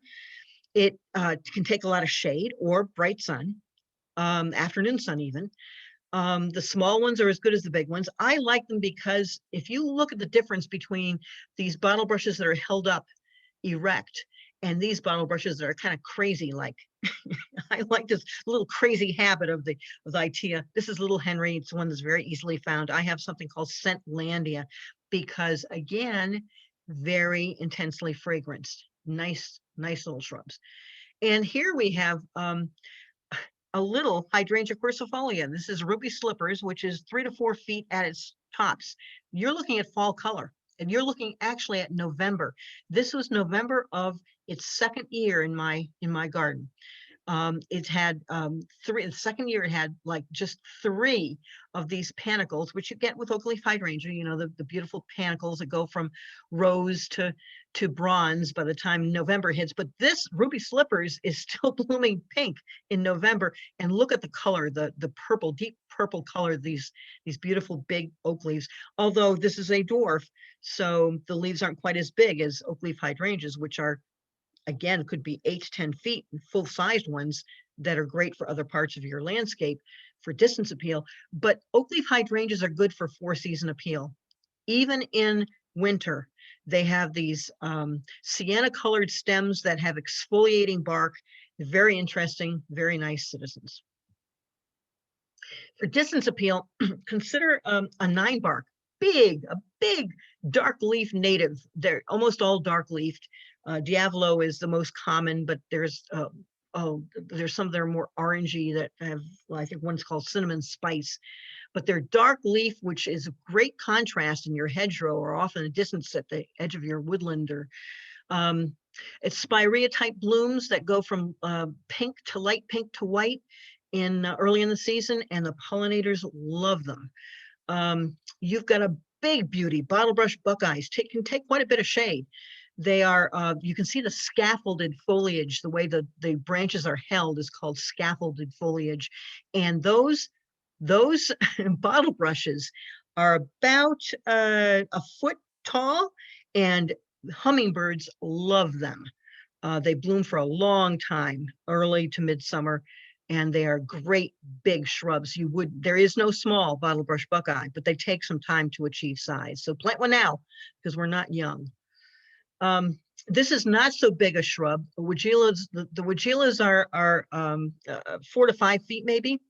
It can take a lot of shade or bright sun, afternoon sun even. The small ones are as good as the big ones. I like them because if you look at the difference between these bottle brushes that are held up erect and these bottle brushes that are kind of crazy, like I like this little crazy habit of the Itea. This is Little Henry. It's one that's very easily found. I have something called Scentlandia because, again, very intensely fragranced. Nice little shrubs. And here we have a little hydrangea quercifolia. This is ruby slippers, which is 3 to 4 feet at its tops. You're looking at fall color, and you're looking actually at November. This was November of its second year in my garden. It had the second year it had like just 3 of these panicles, which you get with oak leaf hydrangea, the beautiful panicles that go from rose to bronze by the time November hits. But this ruby slippers is still blooming pink in November. And look at the color, the purple, deep purple color, these beautiful big oak leaves. Although this is a dwarf, so the leaves aren't quite as big as oak leaf hydrangeas, which are, again, could be 8 to 10 feet, full-sized ones that are great for other parts of your landscape for distance appeal. But oak leaf hydrangeas are good for 4-season appeal. Even in winter, they have these sienna-colored stems that have exfoliating bark. Very interesting, very nice citizens. For distance appeal, consider a 9-bark, a big dark leaf native. They're almost all dark leafed. Diavolo is the most common, but there's some that are more orangey that have, I think one's called cinnamon spice, but they're dark leaf, which is a great contrast in your hedgerow or often a distance at the edge of your woodland. Or it's spirea type blooms that go from pink to light pink to white early in the season, and the pollinators love them. You've got a big beauty, bottle brush buckeyes, can take quite a bit of shade. They are, you can see the scaffolded foliage, the way the branches are held is called scaffolded foliage. And those Those bottle brushes are about a foot tall, and hummingbirds love them. They bloom for a long time, early to midsummer, and they are great big shrubs. There is no small bottle brush buckeye, but they take some time to achieve size. So plant one now because we're not young. This is not so big a shrub. The weigelias are 4 to 5 feet maybe,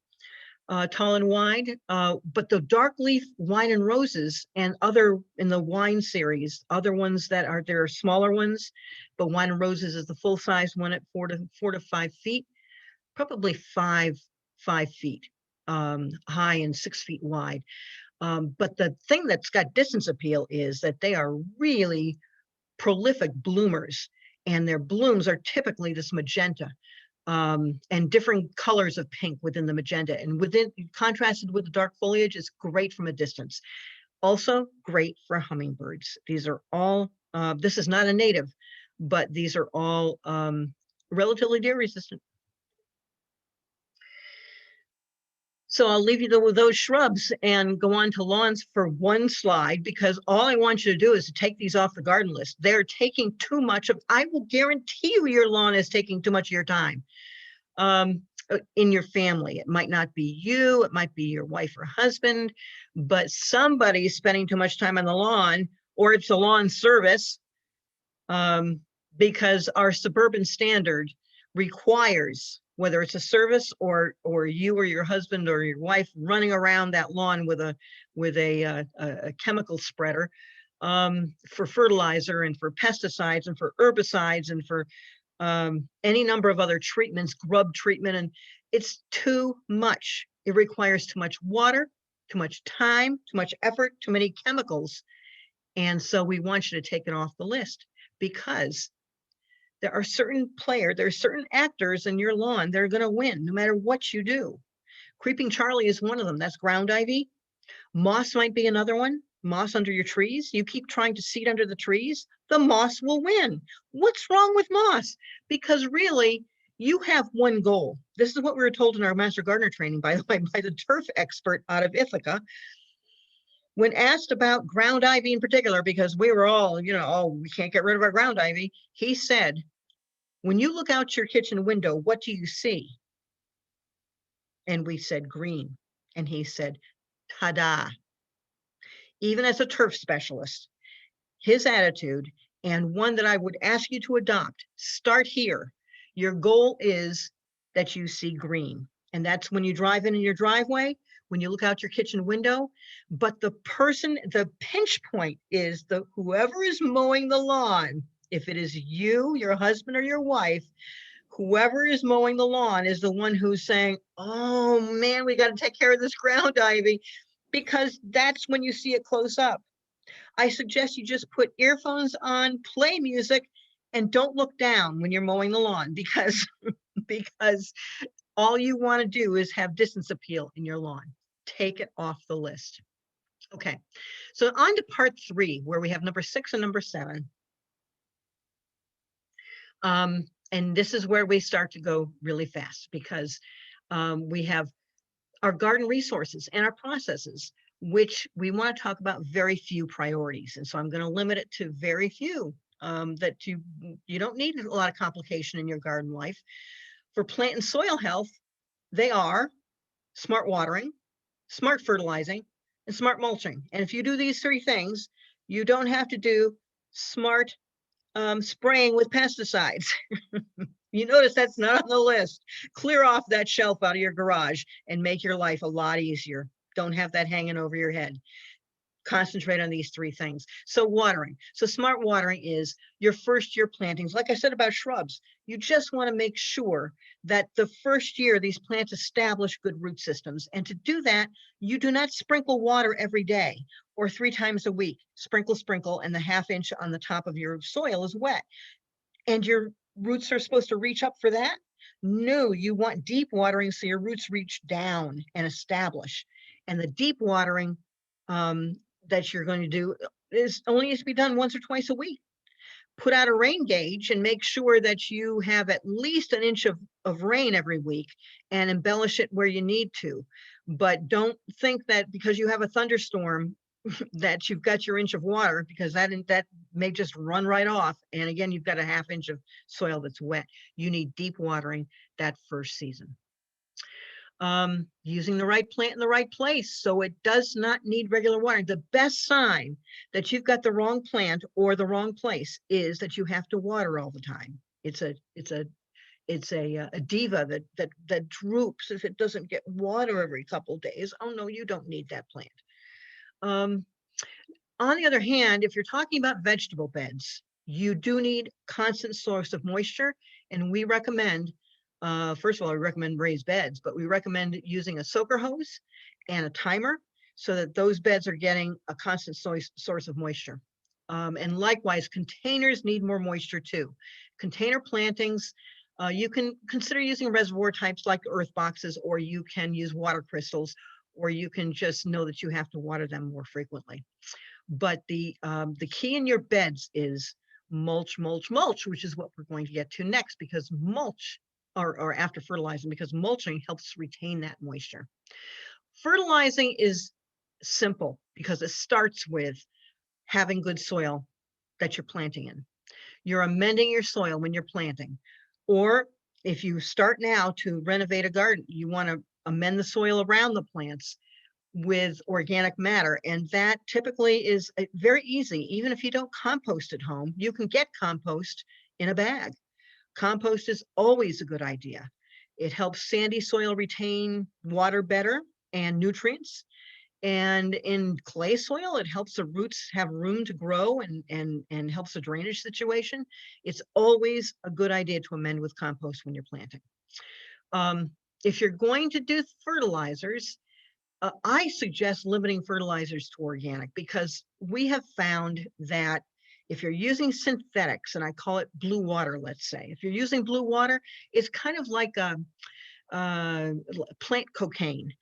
tall and wide. But the dark leaf wine and roses and other in the wine series, other ones there are smaller ones, but wine and roses is the full size one at 4 to 5 feet, probably 5 feet high and 6 feet wide. But the thing that's got distance appeal is that they are really prolific bloomers, and their blooms are typically this magenta, and different colors of pink within the magenta, and contrasted with the dark foliage is great from a distance. Also great for hummingbirds. These are all, this is not a native, but these are all relatively deer resistant. So I'll leave you with those shrubs and go on to lawns for one slide, because all I want you to do is to take these off the garden list. They're taking too much I will guarantee you your lawn is taking too much of your time in your family. It might not be you, it might be your wife or husband, but somebody's spending too much time on the lawn, or it's a lawn service, because our suburban standard requires, whether it's a service or you or your husband or your wife running around that lawn with a chemical spreader for fertilizer and for pesticides and for herbicides and for any number of other treatments, grub treatment, and it's too much. It requires too much water, too much time, too much effort, too many chemicals. And so we want you to take it off the list, because there are certain actors in your lawn that are going to win no matter what you do. Creeping Charlie is one of them. That's ground ivy. Moss might be another one. Moss under your trees. You keep trying to seed under the trees, the moss will win. What's wrong with moss? Because really, you have one goal. This is what we were told in our Master Gardener training, by the way, by the turf expert out of Ithaca. When asked about ground ivy in particular, because we were all, oh, we can't get rid of our ground ivy, he said, when you look out your kitchen window, what do you see? And we said green. And he said, ta-da. Even as a turf specialist, his attitude, and one that I would ask you to adopt, start here. Your goal is that you see green. And that's when you drive in your driveway, when you look out your kitchen window. But the pinch point is whoever is mowing the lawn, if it is you, your husband, or your wife, whoever is mowing the lawn is the one who's saying, oh man, we got to take care of this ground ivy, because that's when you see it close up. I suggest you just put earphones on, play music, and don't look down when you're mowing the lawn, because all you want to do is have distance appeal in your lawn. Take it off the list. Okay, so on to part 3, where we have number 6 and number 7. And this is where we start to go really fast, because we have our garden resources and our processes, which we want to talk about very few priorities. And so I'm going to limit it to very few, that you don't need a lot of complication in your garden life. For plant and soil health, they are smart watering, smart fertilizing, and smart mulching. And if you do these 3 things, you don't have to do smart spraying with pesticides. You notice that's not on the list. Clear off that shelf out of your garage and make your life a lot easier. Don't have that hanging over your head. Concentrate on these 3 things. So watering. So smart watering is your first year plantings. Like I said about shrubs, you just want to make sure that the first year these plants establish good root systems. And to do that, you do not sprinkle water every day or 3 times a week. Sprinkle, and the 1/2 inch on the top of your soil is wet. And your roots are supposed to reach up for that? No, you want deep watering so your roots reach down and establish. And the deep watering that you're going to do is only needs to be done once or twice a week. put out a rain gauge and make sure that you have at least an inch of rain every week and embellish it where you need to. But don't think that because you have a thunderstorm that you've got your inch of water, because that may just run right off. And again, you've got a half inch of soil that's wet. You need deep watering that first season. Using the right plant in the right place. So it does not need regular watering. The best sign that you've got the wrong plant or the wrong place is that you have to water all the time. It's a diva that droops if it doesn't get water every couple of days. Oh no, you don't need that plant. On the other hand, if you're talking about vegetable beds, you do need constant source of moisture, and we recommend, first of all, we recommend raised beds, but we recommend using a soaker hose and a timer so that those beds are getting a constant source of moisture. And likewise, containers need more moisture too. Container plantings, you can consider using reservoir types like earth boxes, or you can use water crystals, or you can just know that you have to water them more frequently. But the key in your beds is mulch, mulch, mulch, which is what we're going to get to next, because mulch, or after fertilizing, because mulching helps retain that moisture. Fertilizing is simple because it starts with having good soil that you're planting in. You're amending your soil when you're planting. Or if you start now to renovate a garden, you want to amend the soil around the plants with organic matter. And that typically is very easy. Even if you don't compost at home, you can get compost in a bag. Compost is always a good idea. It helps sandy soil retain water better and nutrients. And in clay soil, it helps the roots have room to grow and helps the drainage situation. It's always a good idea to amend with compost when you're planting. If you're going to do fertilizers, I suggest limiting fertilizers to organic, because we have found that if you're using synthetics, and I call it blue water, let's say, if you're using blue water, it's kind of like a plant cocaine.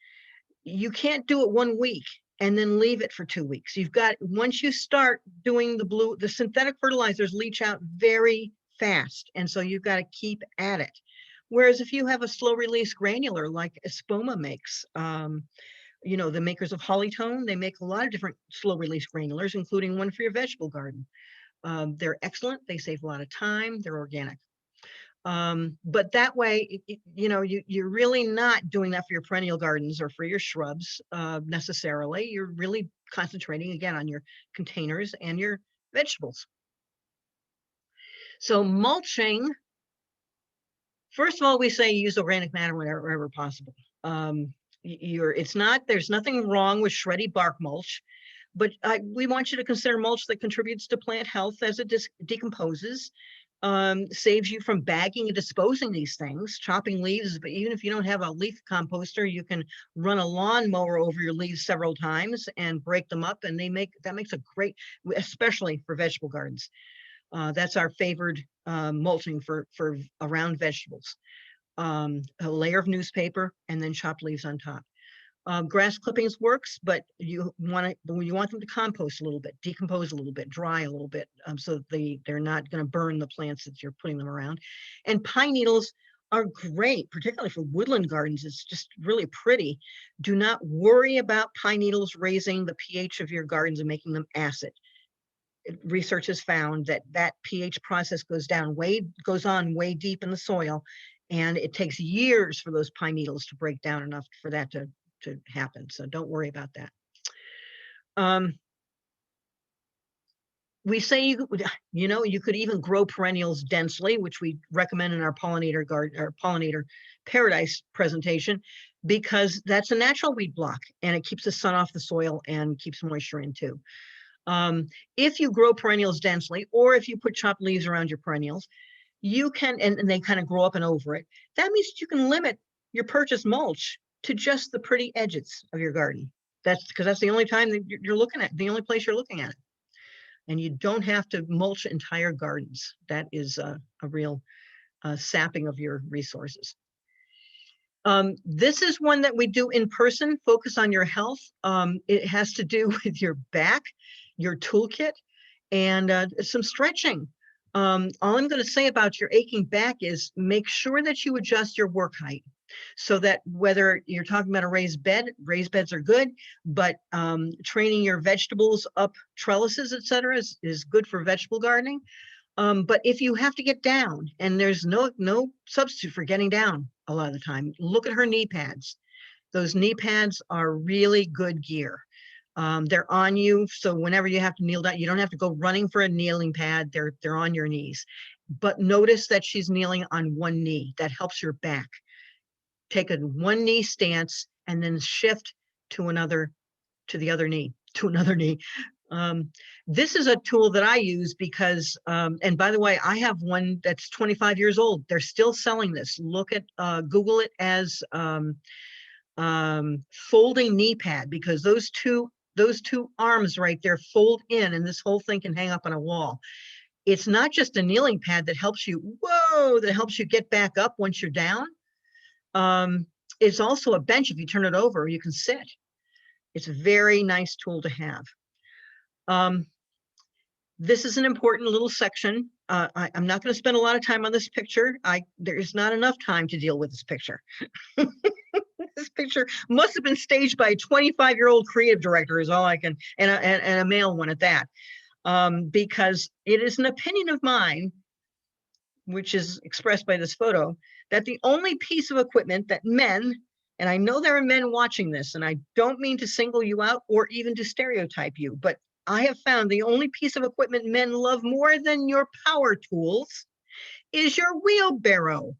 You can't do it 1 week and then leave it for 2 weeks. You've got, once you start doing the synthetic fertilizers leach out very fast. And so you've got to keep at it. Whereas if you have a slow release granular like Espoma makes, you know, the makers of Hollytone, they make a lot of different slow release granulars, including one for your vegetable garden. They're excellent. They save a lot of time. They're organic. But that way, you know, you're really not doing that for your perennial gardens or for your shrubs necessarily. You're really concentrating again on your containers and your vegetables. So mulching, first of all, we say use organic matter wherever possible. There's nothing wrong with shreddy bark mulch, but we want you to consider mulch that contributes to plant health as it decomposes. Saves you from bagging and disposing these things, chopping leaves. But even if you don't have a leaf composter, you can run a lawn mower over your leaves several times and break them up, and that makes a great, especially for vegetable gardens. That's our favored mulching for around vegetables. A layer of newspaper and then chopped leaves on top. Grass clippings works, but you want them to compost a little bit, decompose a little bit, dry a little bit, so they're not going to burn the plants that you're putting them around. And pine needles are great, particularly for woodland gardens. It's just really pretty. Do not worry about pine needles raising the pH of your gardens and making them acid. Research has found that pH process goes on way deep in the soil, and it takes years for those pine needles to break down enough for that to happen. So don't worry about that. We say you could even grow perennials densely, which we recommend in our pollinator paradise presentation, because that's a natural weed block and it keeps the sun off the soil and keeps moisture in too. If you grow perennials densely, or if you put chopped leaves around your perennials, you can, and they kind of grow up and over it. That means you can limit your purchased mulch to just the pretty edges of your garden. That's because that's the only time that you're looking at, the only place you're looking at it. And you don't have to mulch entire gardens. That is a real sapping of your resources. This is one that we do in person, focus on your health. It has to do with your back, your toolkit, and some stretching. All I'm going to say about your aching back is make sure that you adjust your work height so that whether you're talking about a raised beds are good, but training your vegetables up trellises, etc., is good for vegetable gardening. But if you have to get down, and there's no substitute for getting down a lot of the time, look at her knee pads. Those knee pads are really good gear. They're on you, so whenever you have to kneel down, you don't have to go running for a kneeling pad. They're on your knees. But notice that she's kneeling on one knee. That helps your back. Take a one knee stance and then shift to another, to the other knee, to another knee. This is a tool that I use because, and by the way, I have one that's 25 years old. They're still selling this. Look at, Google it as folding knee pad, because those two arms right there fold in, and this whole thing can hang up on a wall. It's not just a kneeling pad that helps you, that helps you get back up once you're down. It's also a bench. If you turn it over, you can sit. It's a very nice tool to have. This is an important little section. I'm not going to spend a lot of time on this picture. There's not enough time to deal with this picture. This picture must have been staged by a 25-year-old creative director, is all I can, and a male one at that, because it is an opinion of mine, which is expressed by this photo, that the only piece of equipment that men, and I know there are men watching this, and I don't mean to single you out or even to stereotype you, but I have found the only piece of equipment men love more than your power tools is your wheelbarrow.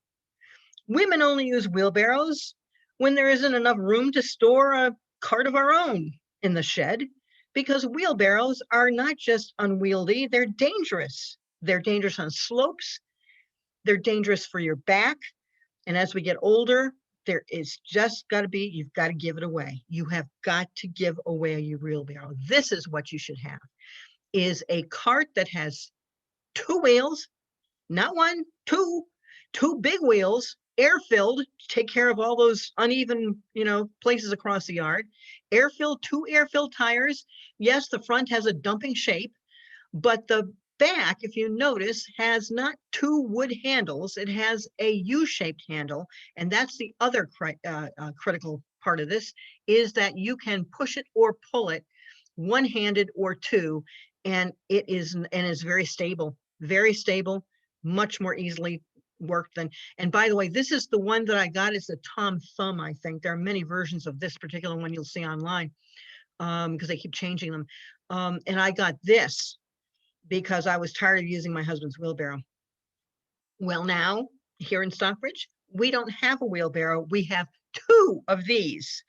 Women only use wheelbarrows when there isn't enough room to store a cart of our own in the shed, because wheelbarrows are not just unwieldy, they're dangerous. They're dangerous on slopes. They're dangerous for your back. And as we get older, there is just got to be, you've got to give it away. You have got to give away your wheelbarrow. This is what you should have, is a cart that has two wheels, not one, two big wheels, air-filled to take care of all those uneven, places across the yard. Two air-filled tires. Yes, the front has a dumping shape, but the back, if you notice, has not two wood handles. It has a U-shaped handle, and that's the other critical part of this, is that you can push it or pull it one-handed or two, and it is very stable, much more easily worked than. And by the way, this is the one that I got. It's a Tom Thumb, I think. There are many versions of this particular one you'll see online, because they keep changing them. And I got this because I was tired of using my husband's wheelbarrow. Well, now here in Stockbridge, we don't have a wheelbarrow. We have two of these.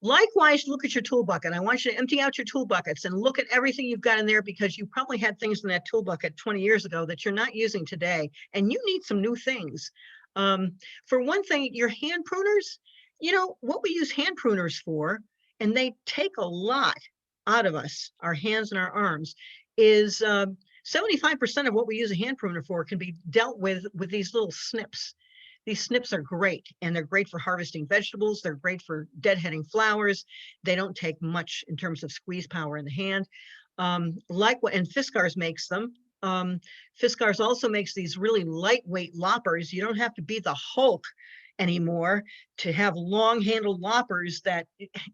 Likewise, look at your tool bucket. I want you to empty out your tool buckets and look at everything you've got in there, because you probably had things in that tool bucket 20 years ago that you're not using today, and you need some new things. For one thing, your hand pruners, what we use hand pruners for, and they take a lot out of us, our hands and our arms, is 75% of what we use a hand pruner for can be dealt with these little snips. These snips are great, and they're great for harvesting vegetables. They're great for deadheading flowers. They don't take much in terms of squeeze power in the hand. And Fiskars makes them. Fiskars also makes these really lightweight loppers. You don't have to be the Hulk anymore to have long-handled loppers that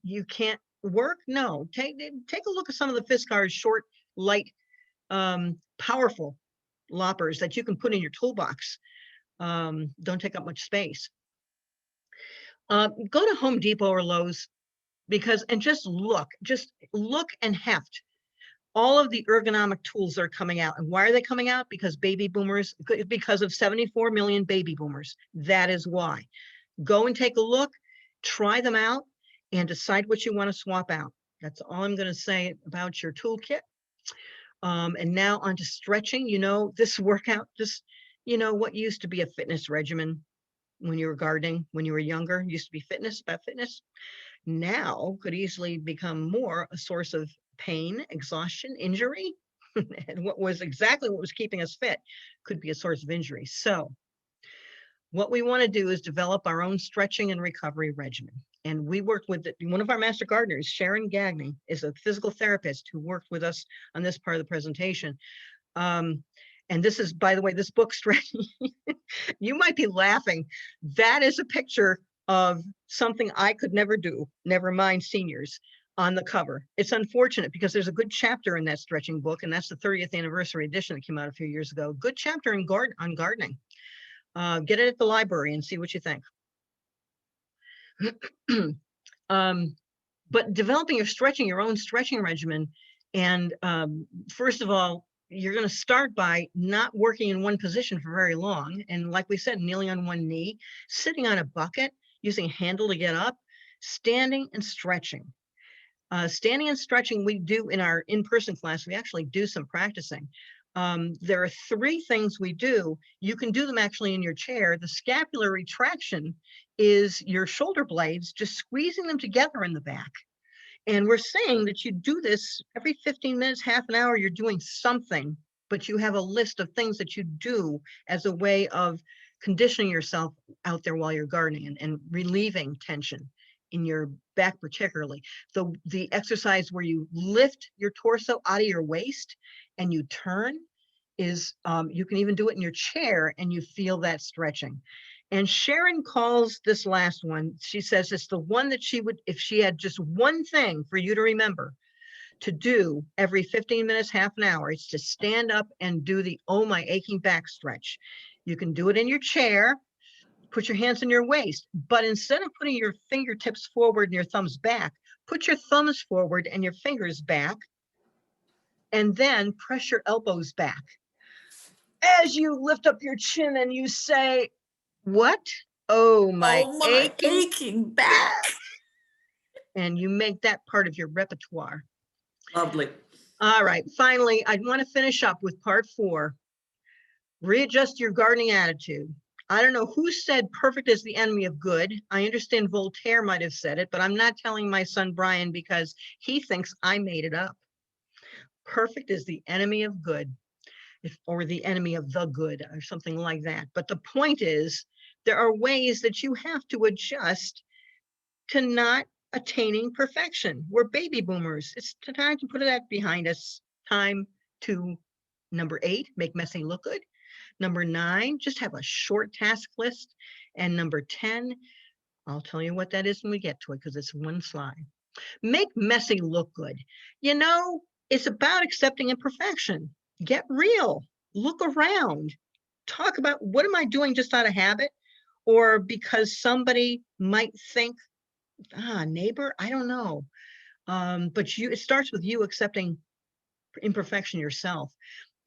you can't work. No, take a look at some of the Fiskars short, light, powerful loppers that you can put in your toolbox. Don't take up much space. Go to Home Depot or Lowe's, and just look and heft all of the ergonomic tools that are coming out. And why are they coming out? Because of 74 million baby boomers. That is why. Go and take a look, try them out, and decide what you want to swap out. That's all I'm going to say about your toolkit. And now onto stretching. This workout, what used to be a fitness regimen when you were gardening, when you were younger, used to be about fitness. Now could easily become more a source of pain, exhaustion, injury. And what was keeping us fit could be a source of injury. So What we want to do is develop our own stretching and recovery regimen. And we worked with one of our master gardeners, Sharon Gagney, is a physical therapist who worked with us on this part of the presentation. And this is, by the way, this book, Stretching, you might be laughing. That is a picture of something I could never do, never mind seniors, on the cover. It's unfortunate because there's a good chapter in that stretching book, and that's the 30th anniversary edition that came out a few years ago. Good chapter on gardening. Get it at the library and see what you think. But developing your own stretching regimen. And first of all, you're going to start by not working in one position for very long. And like we said, kneeling on one knee, sitting on a bucket, using a handle to get up, standing and stretching. Standing and stretching we do in our in-person class. We actually do some practicing. There are 3 things we do. You can do them actually in your chair. The scapular retraction is your shoulder blades, just squeezing them together in the back. And we're saying that you do this every 15 minutes, half an hour, you're doing something, but you have a list of things that you do as a way of conditioning yourself out there while you're gardening and relieving tension in your back particularly. The exercise where you lift your torso out of your waist and you turn is, you can even do it in your chair and you feel that stretching. And Sharon calls this last one, she says it's the one that she would, if she had just one thing for you to remember to do every 15 minutes, half an hour, it's to stand up and do the oh my aching back stretch. You can do it in your chair, put your hands on your waist, but instead of putting your fingertips forward and your thumbs back, put your thumbs forward and your fingers back, and then press your elbows back. As you lift up your chin and you say, what? Oh my aching back. And you make that part of your repertoire. Lovely. All right, finally, I want to finish up with part 4. Readjust your gardening attitude. I don't know who said perfect is the enemy of good. I understand Voltaire might have said it, but I'm not telling my son Brian because he thinks I made it up. Perfect is the enemy of good, or the enemy of the good, or something like that. But the point is, there are ways that you have to adjust to not attaining perfection. We're baby boomers. It's time to put that behind us. Time to, number 8, make messy look good. Number 9, just have a short task list. And number 10, I'll tell you what that is when we get to it because it's one slide. Make messy look good. You know, it's about accepting imperfection. Get real. Look around. Talk about, what am I doing just out of habit? Or because somebody might think, neighbor, I don't know. But it starts with you accepting imperfection yourself,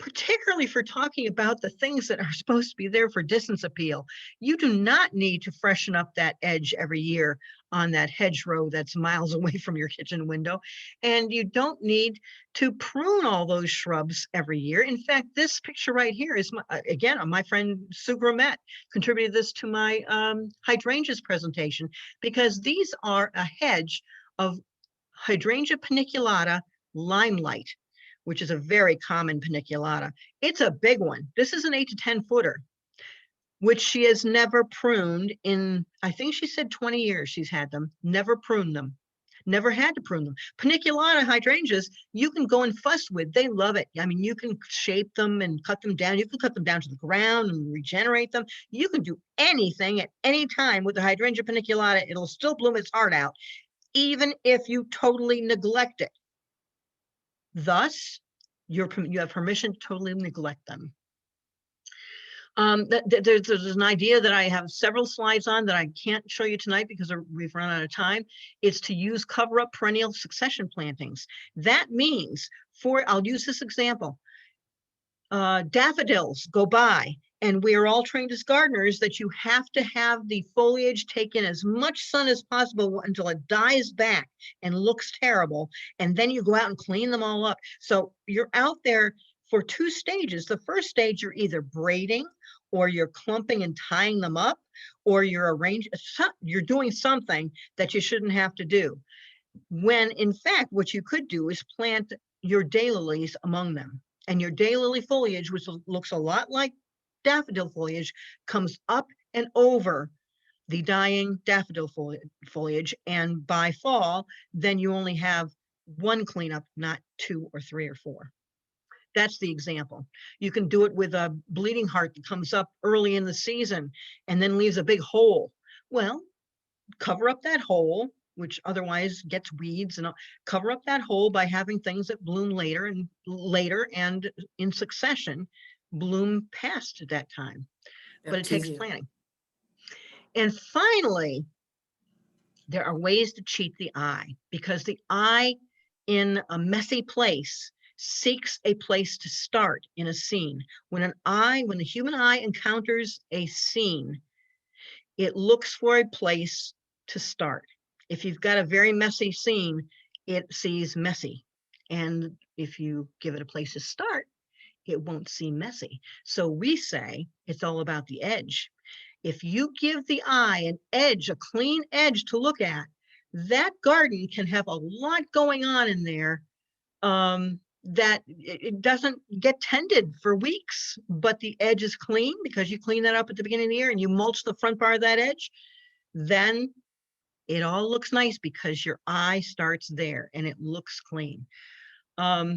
particularly for talking about the things that are supposed to be there for distance appeal. You do not need to freshen up that edge every year on that hedgerow that's miles away from your kitchen window. And you don't need to prune all those shrubs every year. In fact, this picture right here is, again, my friend Sue Grommet contributed this to my hydrangeas presentation, because these are a hedge of Hydrangea paniculata limelight, which is a very common paniculata. It's a big one. This is an 8 to 10 footer, which she has never pruned in, I think she said 20 years she's had them, never pruned them, never had to prune them. Paniculata hydrangeas, you can go and fuss with, they love it. I mean, you can shape them and cut them down. You can cut them down to the ground and regenerate them. You can do anything at any time with the hydrangea paniculata. It'll still bloom its heart out, even if you totally neglect it. Thus, you have permission to totally neglect them. There's an idea that I have several slides on that I can't show you tonight because we've run out of time. It's to use cover-up perennial succession plantings. That means, I'll use this example. Daffodils go by, and we are all trained as gardeners that you have to have the foliage take in as much sun as possible until it dies back and looks terrible, and then you go out and clean them all up. So you're out there for 2 stages. The first stage, you're either braiding, or you're clumping and tying them up, or you're doing something that you shouldn't have to do. When in fact, what you could do is plant your daylilies among them. And your daylily foliage, which looks a lot like daffodil foliage, comes up and over the dying daffodil foliage. And by fall, then you only have one cleanup, not 2 or 3 or 4. That's the example. You can do it with a bleeding heart that comes up early in the season and then leaves a big hole. Well, cover up that hole, which otherwise gets weeds, and cover up that hole by having things that bloom later and in succession bloom past that time. But it takes planning. And finally, there are ways to cheat the eye, because the eye in a messy place seeks a place to start in a scene. When the human eye encounters a scene, it looks for a place to start. If you've got a very messy scene, it sees messy. And if you give it a place to start, it won't see messy. So we say it's all about the edge. If you give the eye an edge, a clean edge to look at, that garden can have a lot going on in there that it doesn't get tended for weeks, but the edge is clean because you clean that up at the beginning of the year and you mulch the front part of that edge, then it all looks nice because your eye starts there and it looks clean. A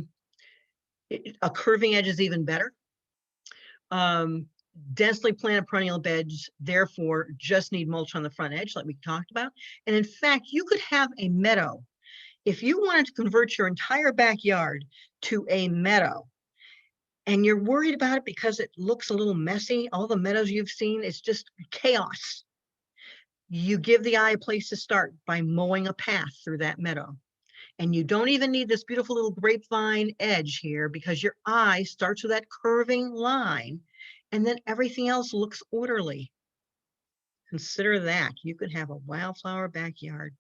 curving edge is even better. Densely planted perennial beds, therefore, just need mulch on the front edge like we talked about. And in fact, you could have a meadow. If you wanted to convert your entire backyard to a meadow and you're worried about it because it looks a little messy, all the meadows you've seen, it's just chaos. You give the eye a place to start by mowing a path through that meadow. And you don't even need this beautiful little grapevine edge here because your eye starts with that curving line and then everything else looks orderly. Consider that. You could have a wildflower backyard.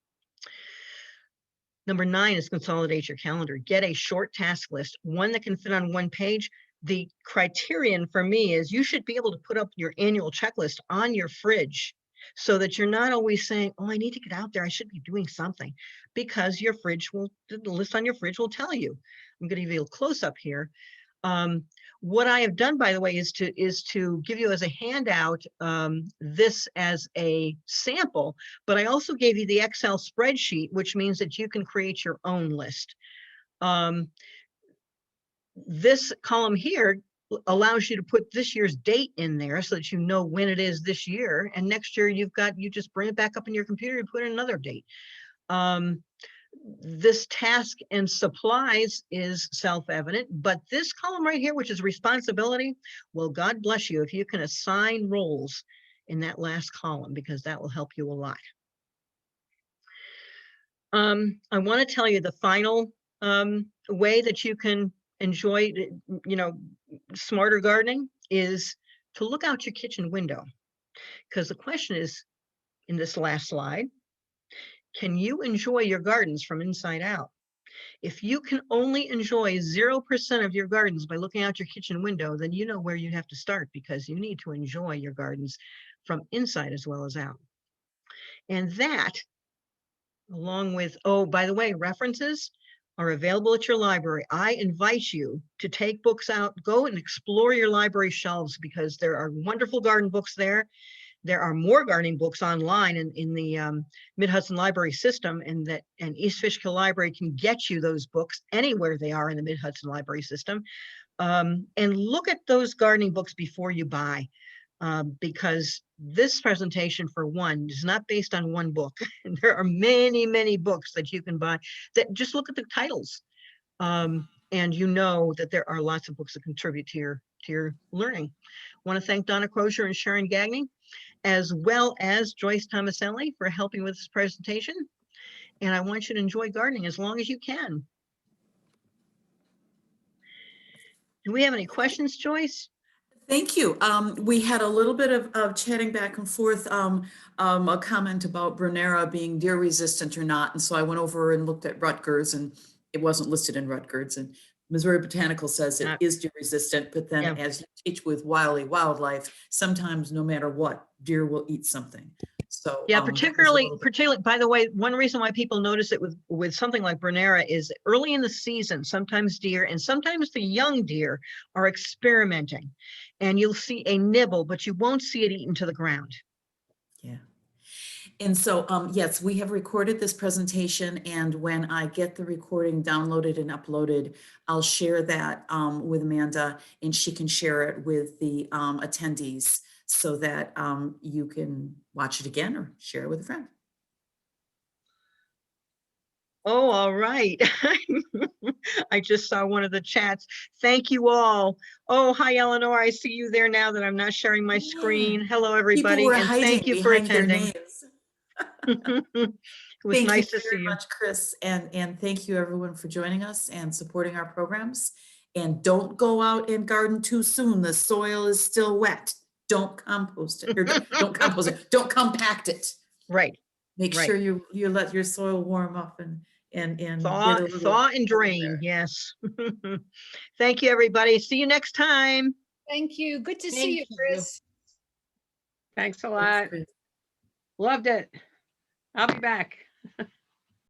Number 9 is consolidate your calendar. Get a short task list, one that can fit on one page. The criterion for me is you should be able to put up your annual checklist on your fridge so that you're not always saying, oh, I need to get out there, I should be doing something, because your fridge will, the list on your fridge will tell you. I'm going to give you a close up here. What I have done, by the way, is to give you as a handout this as a sample, but I also gave you the Excel spreadsheet, which means that you can create your own list. This column here allows you to put this year's date in there so that you know when it is this year, and next year you just bring it back up in your computer and put in another date. This task and supplies is self-evident, but this column right here, which is responsibility, well, God bless you if you can assign roles in that last column, because that will help you a lot. I want to tell you the final way that you can enjoy, smarter gardening is to look out your kitchen window, because the question is in this last slide, can you enjoy your gardens from inside out? If you can only enjoy 0% of your gardens by looking out your kitchen window, then you know where you have to start, because you need to enjoy your gardens from inside as well as out. And that, along with, oh, by the way, references are available at your library. I invite you to take books out, go and explore your library shelves, because there are wonderful garden books there. There are more gardening books online in the Mid-Hudson Library System, and East Fishkill Library can get you those books anywhere they are in the Mid-Hudson Library System. And look at those gardening books before you buy, because this presentation, for one, is not based on one book. And there are many, many books that you can buy that just look at the titles. And you know that there are lots of books that contribute to your learning. I want to thank Donna Crozier and Sharon Gagney, as well as Joyce Tomaselli, for helping with this presentation. And I want you to enjoy gardening as long as you can. Do we have any questions, Joyce? Thank you. We had a little bit of chatting back and forth, a comment about Brunnera being deer resistant or not. And so I went over and looked at Rutgers, and it wasn't listed in Rutgers. And Missouri Botanical says it is deer resistant, but then as you teach with wily wildlife, sometimes no matter what, deer will eat something. So yeah, particularly, by the way, one reason why people notice it with something like Brunnera is early in the season, sometimes deer and sometimes the young deer are experimenting, and you'll see a nibble, but you won't see it eaten to the ground. Yeah. And so, yes, we have recorded this presentation, and when I get the recording downloaded and uploaded, I'll share that with Amanda, and she can share it with the attendees so that you can watch it again or share it with a friend. Oh, all right. I just saw one of the chats. Thank you all. Oh, hi, Eleanor. I see you there now that I'm not sharing my screen. Hello, People everybody, were and hiding thank you for behind their attending. names. It was Thank you nice to see very you. much, Chris, and thank you everyone for joining us and supporting our programs. And don't go out and garden too soon. The soil is still wet. Don't compost it, or don't compost it, don't compact it. Right. Make Right. sure you let your soil warm up and get Thaw, a little thaw and cool drain. there. Yes. Thank you, everybody. See you next time. Thank you. Good to see Thank you, you. Chris. Thanks a Thanks, lot. Chris. Loved it. I'll be back.